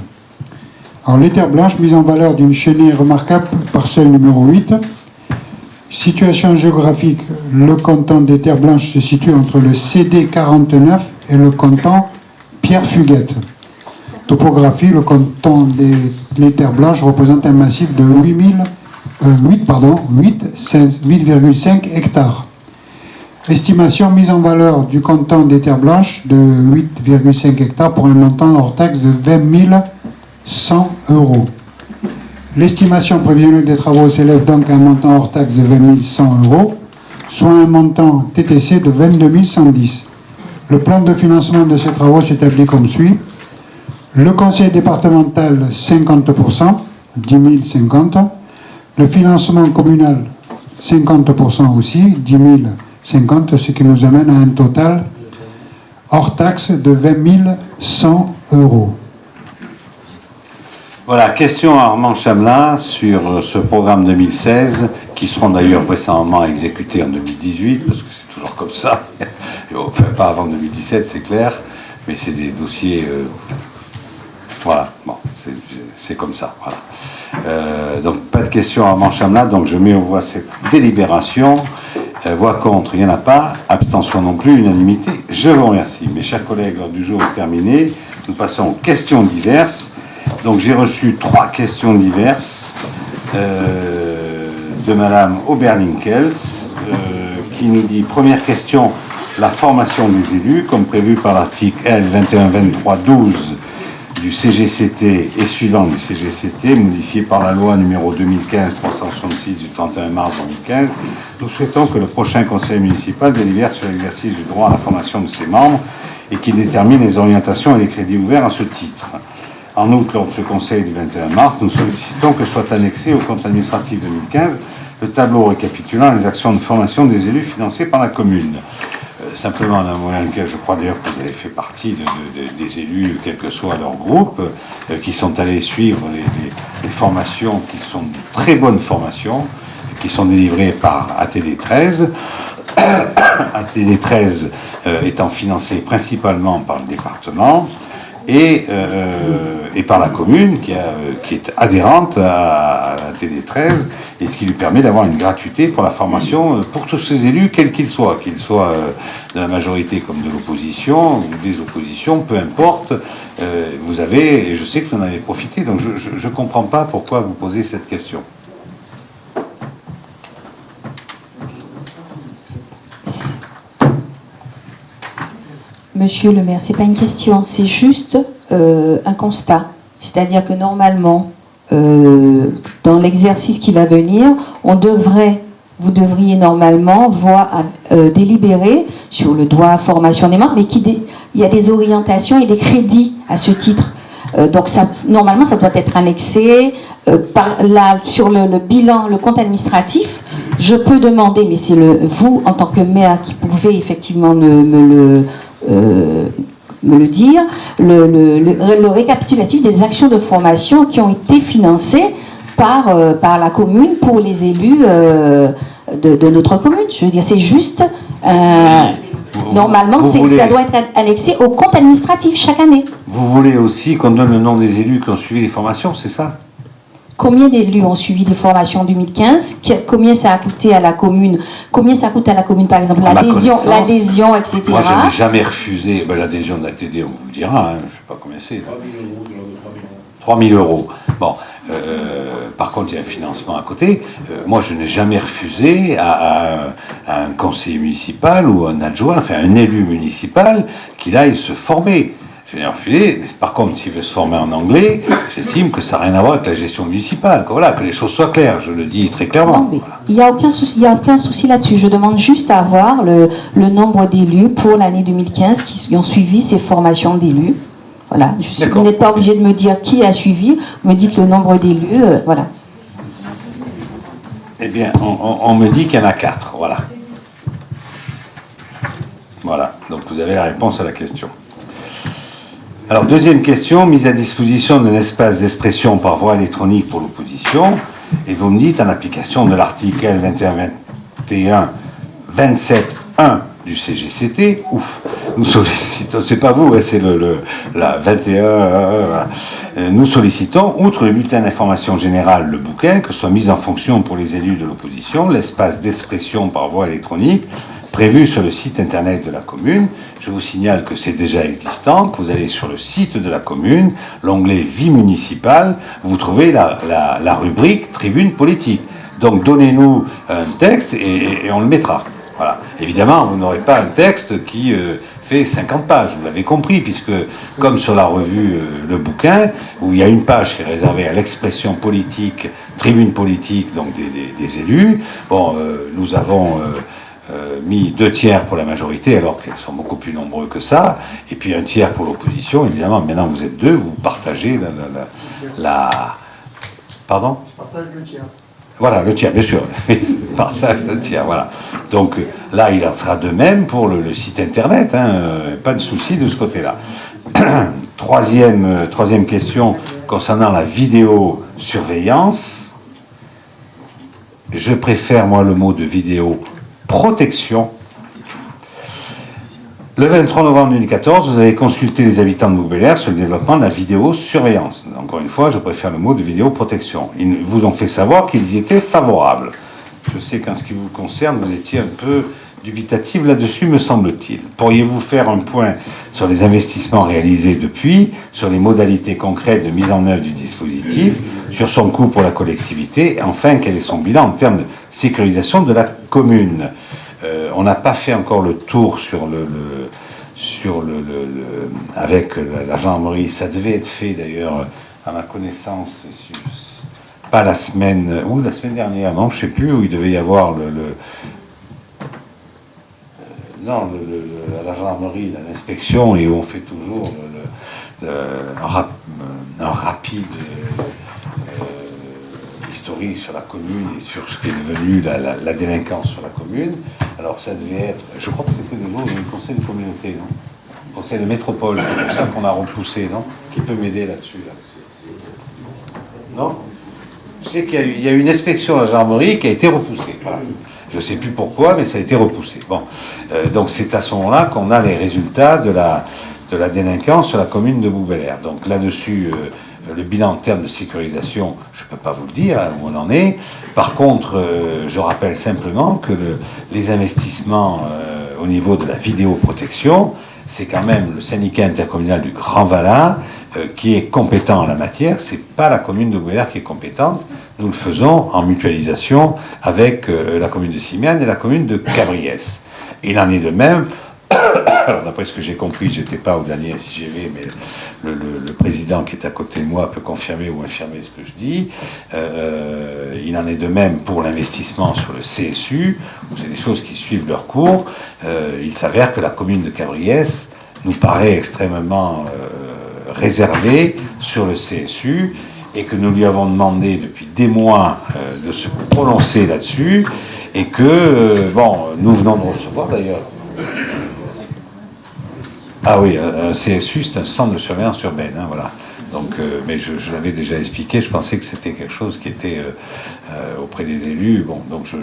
Alors, les terres blanches, mises en valeur d'une chaînée remarquable, parcelle numéro 8. Situation géographique, le canton des terres blanches se situe entre le CD 49 et le canton Pierre-Fuguette. Topographie, le canton des terres blanches représente un massif de 8,5 hectares. Estimation mise en valeur du canton des terres blanches de 8,5 hectares pour un montant hors taxe de 20 100 €. L'estimation prévisionnelle des travaux s'élève donc à un montant hors taxe de 20 100 €, soit un montant TTC de 22 110. Le plan de financement de ces travaux s'établit comme suit. Le conseil départemental, 50%, 10 050. Le financement communal, 50% aussi, 10 050, ce qui nous amène à un total hors taxe de 20 100 €. Voilà, question à Armand Chamelin sur ce programme 2016, qui seront d'ailleurs vraisemblablement exécutés en 2018, parce que c'est toujours comme ça. Enfin, pas avant 2017, c'est clair, mais c'est des dossiers... voilà, bon, c'est comme ça, voilà. Donc, pas de question à Armand Chamelin, donc je mets aux voix cette délibération. Voix contre, il n'y en a pas. Abstention non plus, unanimité. Je vous remercie. Mes chers collègues, l'ordre du jour est terminé. Nous passons aux questions diverses. Donc j'ai reçu 3 questions diverses de Madame Oberlinkels qui nous dit, première question, la formation des élus, comme prévu par l'article L 2123-12 du CGCT et suivant du CGCT, modifié par la loi numéro 2015-366 du 31 mars 2015, nous souhaitons que le prochain conseil municipal délibère sur l'exercice du droit à la formation de ses membres et qu'il détermine les orientations et les crédits ouverts à ce titre. En outre, lors de ce conseil du 21 mars, nous sollicitons que soit annexé au compte administratif 2015 le tableau récapitulant les actions de formation des élus financées par la commune. Simplement, d'un moyen lequel je crois d'ailleurs que vous avez fait partie des élus, quel que soit leur groupe, qui sont allés suivre les formations qui sont de très bonnes formations, qui sont délivrées par ATD 13. ATD 13 étant financé principalement par le département et par la commune qui est adhérente à la TD13, et ce qui lui permet d'avoir une gratuité pour la formation pour tous ces élus, quels qu'ils soient de la majorité comme de l'opposition ou des oppositions, peu importe. Vous avez, et je sais que vous en avez profité, donc je ne comprends pas pourquoi vous posez cette question. Monsieur le maire, c'est pas une question, c'est juste un constat. C'est-à-dire que normalement, dans l'exercice qui va venir, vous devriez normalement délibérer sur le droit à formation des membres, mais il y a des orientations et des crédits à ce titre. Donc normalement, ça doit être annexé sur le bilan, le compte administratif. Je peux demander, mais c'est vous, en tant que maire, qui pouvez effectivement me le dire, le récapitulatif des actions de formation qui ont été financées par la commune pour les élus de notre commune. Je veux dire, c'est juste... normalement, ça doit être annexé au compte administratif chaque année. Vous voulez aussi qu'on donne le nom des élus qui ont suivi les formations, c'est ça? Combien d'élus ont suivi des formations en 2015? Combien ça a coûté à la commune? Combien ça coûte à la commune, par exemple, l'adhésion, etc. Moi, je n'ai jamais refusé l'adhésion de la TD, on vous le dira, je ne sais pas combien c'est. 3 000 €. Bon, par contre, il y a un financement à côté. Moi, je n'ai jamais refusé à un conseiller municipal ou un adjoint, enfin un élu municipal, qu'il aille se former. Je n'ai refusé. Mais par contre, s'il veut se former en anglais, j'estime que ça n'a rien à voir avec la gestion municipale. Voilà, que les choses soient claires, je le dis très clairement. Non, il n'y a aucun souci là-dessus. Je demande juste à avoir le nombre d'élus pour l'année 2015 qui ont suivi ces formations d'élus. Voilà. Vous n'êtes pas obligé de me dire qui a suivi, vous me dites le nombre d'élus, voilà. Eh bien, on me dit qu'il y en a 4, voilà. Voilà, donc vous avez la réponse à la question. Alors, deuxième question, mise à disposition d'un espace d'expression par voie électronique pour l'opposition, et vous me dites, en application de l'article L21-21-27-1 du CGCT, ouf, nous sollicitons, c'est pas vous, c'est la 21, nous sollicitons, outre le bulletin d'information générale, le bouquin, que soit mis en fonction pour les élus de l'opposition, l'espace d'expression par voie électronique, prévu sur le site internet de la commune. Je vous signale que c'est déjà existant, que vous allez sur le site de la commune, l'onglet Vie municipale, vous trouvez la rubrique Tribune politique. Donc donnez-nous un texte et on le mettra. Voilà. Évidemment, vous n'aurez pas un texte qui fait 50 pages, vous l'avez compris, puisque comme sur la revue Le Bouquin, où il y a une page qui est réservée à l'expression politique, tribune politique, donc des élus, bon, nous avons mis 2 tiers pour la majorité, alors qu'ils sont beaucoup plus nombreux que ça, et puis 1 tiers pour l'opposition. Évidemment, maintenant vous êtes 2, vous partagez la... Pardon ? Partage le tiers. Voilà, le tiers, bien sûr. Partage le tiers, voilà. Donc là, il en sera de même pour le site internet, hein, pas de souci de ce côté-là. Troisième question concernant la vidéosurveillance. Je préfère, moi, le mot de vidéoprotection. Le 23 novembre 2014, vous avez consulté les habitants de Bouc-Bel-Air sur le développement de la vidéosurveillance. Encore une fois, je préfère le mot de vidéoprotection. Ils vous ont fait savoir qu'ils y étaient favorables. Je sais qu'en ce qui vous concerne, vous étiez un peu dubitatif là-dessus, me semble-t-il. Pourriez-vous faire un point sur les investissements réalisés depuis, sur les modalités concrètes de mise en œuvre du dispositif, sur son coût pour la collectivité, et enfin, quel est son bilan en termes de sécurisation de la commune? On n'a pas fait encore le tour avec la gendarmerie. Ça devait être fait d'ailleurs, à ma connaissance, pas la semaine dernière, non, je ne sais plus, où il devait y avoir à la gendarmerie, l'inspection, et où on fait toujours un rapide historique sur la commune et sur ce qui est devenu la délinquance sur la commune. Alors ça devait être, je crois que c'était le jour du conseil de communauté, non ? Conseil de métropole, c'est pour ça qu'on a repoussé, non ? Qui peut m'aider là-dessus, là ? Non ? Je sais qu'il y a eu une inspection à la gendarmerie qui a été repoussée. Voilà. Je ne sais plus pourquoi, mais ça a été repoussé. Bon, donc c'est à ce moment-là qu'on a les résultats de la délinquance sur la commune de Bouc-Bel-Air. Donc là-dessus, le bilan en termes de sécurisation, je ne peux pas vous le dire, hein, où on en est. Par contre, je rappelle simplement que les investissements au niveau de la vidéoprotection, c'est quand même le syndicat intercommunal du Grand Valin qui est compétent en la matière. Ce n'est pas la commune de Bouc-Bel-Air qui est compétente. Nous le faisons en mutualisation avec la commune de Simiane et la commune de Cabriès. Il en est de même. Alors, d'après ce que j'ai compris, je n'étais pas au dernier SIGV, mais le président qui est à côté de moi peut confirmer ou infirmer ce que je dis. Il en est de même pour l'investissement sur le CSU, où c'est des choses qui suivent leur cours. Il s'avère que la commune de Cabriès nous paraît extrêmement réservée sur le CSU et que nous lui avons demandé depuis des mois de se prononcer là-dessus et que, nous venons de recevoir d'ailleurs. Ah oui, un CSU, c'est un centre de surveillance urbaine, hein, voilà. Donc, mais je l'avais déjà expliqué, je pensais que c'était quelque chose qui était auprès des élus. Bon, donc je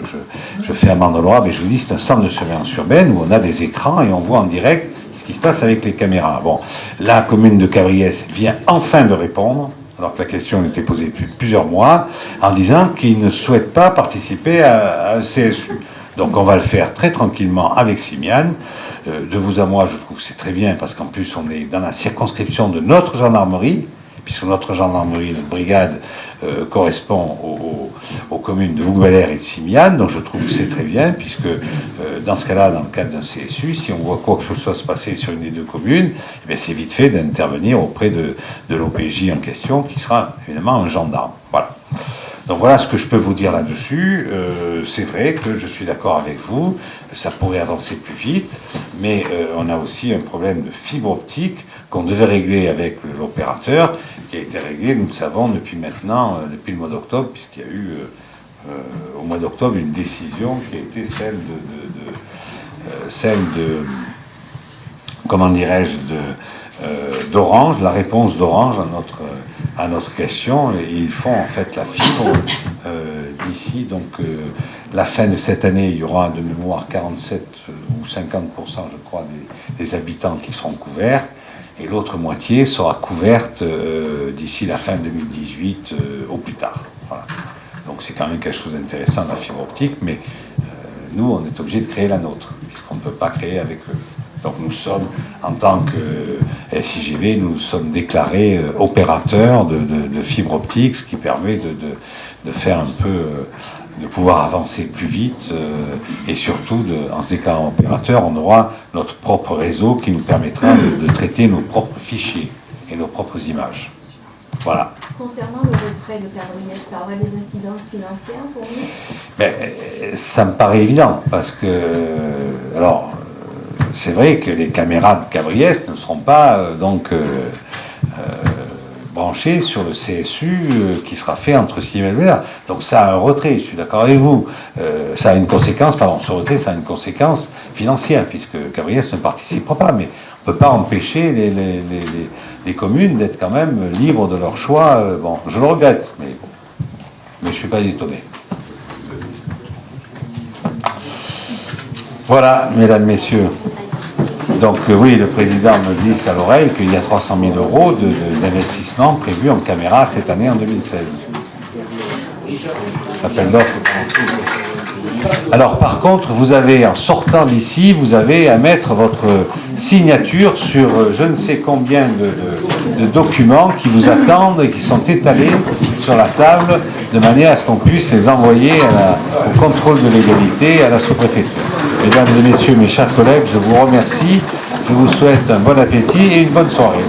fais amende honorable, mais je vous dis, c'est un centre de surveillance urbaine où on a des écrans et on voit en direct ce qui se passe avec les caméras. Bon, la commune de Cabriès vient enfin de répondre, alors que la question était posée depuis plusieurs mois, en disant qu'ils ne souhaitent pas participer à un CSU. Donc on va le faire très tranquillement avec Simiane. De vous à moi, je trouve que c'est très bien, parce qu'en plus, on est dans la circonscription de notre gendarmerie, puisque notre gendarmerie, notre brigade, correspond aux communes de Bouc-Bel-Air et de Simiane, donc je trouve que c'est très bien, puisque dans ce cas-là, dans le cadre d'un CSU, si on voit quoi que ce soit se passer sur une des deux communes, eh bien, c'est vite fait d'intervenir auprès de l'OPJ en question, qui sera évidemment un gendarme. Voilà. Donc voilà ce que je peux vous dire là-dessus. C'est vrai que je suis d'accord avec vous, ça pourrait avancer plus vite, mais on a aussi un problème de fibre optique qu'on devait régler avec l'opérateur, qui a été réglé, nous le savons, depuis maintenant, depuis le mois d'octobre, puisqu'il y a eu au mois d'octobre une décision qui a été celle de comment dirais-je, d'Orange, la réponse d'Orange à notre question. Et ils font en fait la fibre d'ici. Donc la fin de cette année, il y aura de mémoire 47 ou 50%, je crois, des habitants qui seront couverts. Et l'autre moitié sera couverte d'ici la fin 2018 au plus tard. Voilà. Donc c'est quand même quelque chose d'intéressant, la fibre optique, mais nous, on est obligé de créer la nôtre, puisqu'on ne peut pas créer avec eux. Donc nous sommes, en tant que SIGV, nous sommes déclarés opérateurs de fibre optique, ce qui permet de faire un peu, de pouvoir avancer plus vite, et surtout, en se déclarant opérateur, on aura notre propre réseau qui nous permettra de traiter nos propres fichiers et nos propres images. Voilà. Concernant le retrait de Cabriès, ça aurait des incidences financières pour nous? Ben, ça me paraît évident, parce que, alors, c'est vrai que les caméras de Cabriès ne seront pas branchées sur le CSU qui sera fait entre 6 et 9. Donc ça a un retrait, je suis d'accord avec vous. Ça a une conséquence, ce retrait, ça a une conséquence financière, puisque Cabriès ne participera pas, mais on ne peut pas empêcher les communes d'être quand même libres de leur choix. Bon, je le regrette, mais je ne suis pas étonné. Voilà, mesdames, messieurs. Donc oui, le président me glisse à l'oreille qu'il y a 300 000 euros d'investissement prévus en caméra cette année en 2016. Appel d'offres. Alors par contre, vous avez, en sortant d'ici, vous avez à mettre votre signature sur je ne sais combien de documents qui vous attendent et qui sont étalés sur la table de manière à ce qu'on puisse les envoyer au contrôle de légalité à la sous-préfecture. Mesdames et messieurs, mes chers collègues, je vous remercie. Je vous souhaite un bon appétit et une bonne soirée.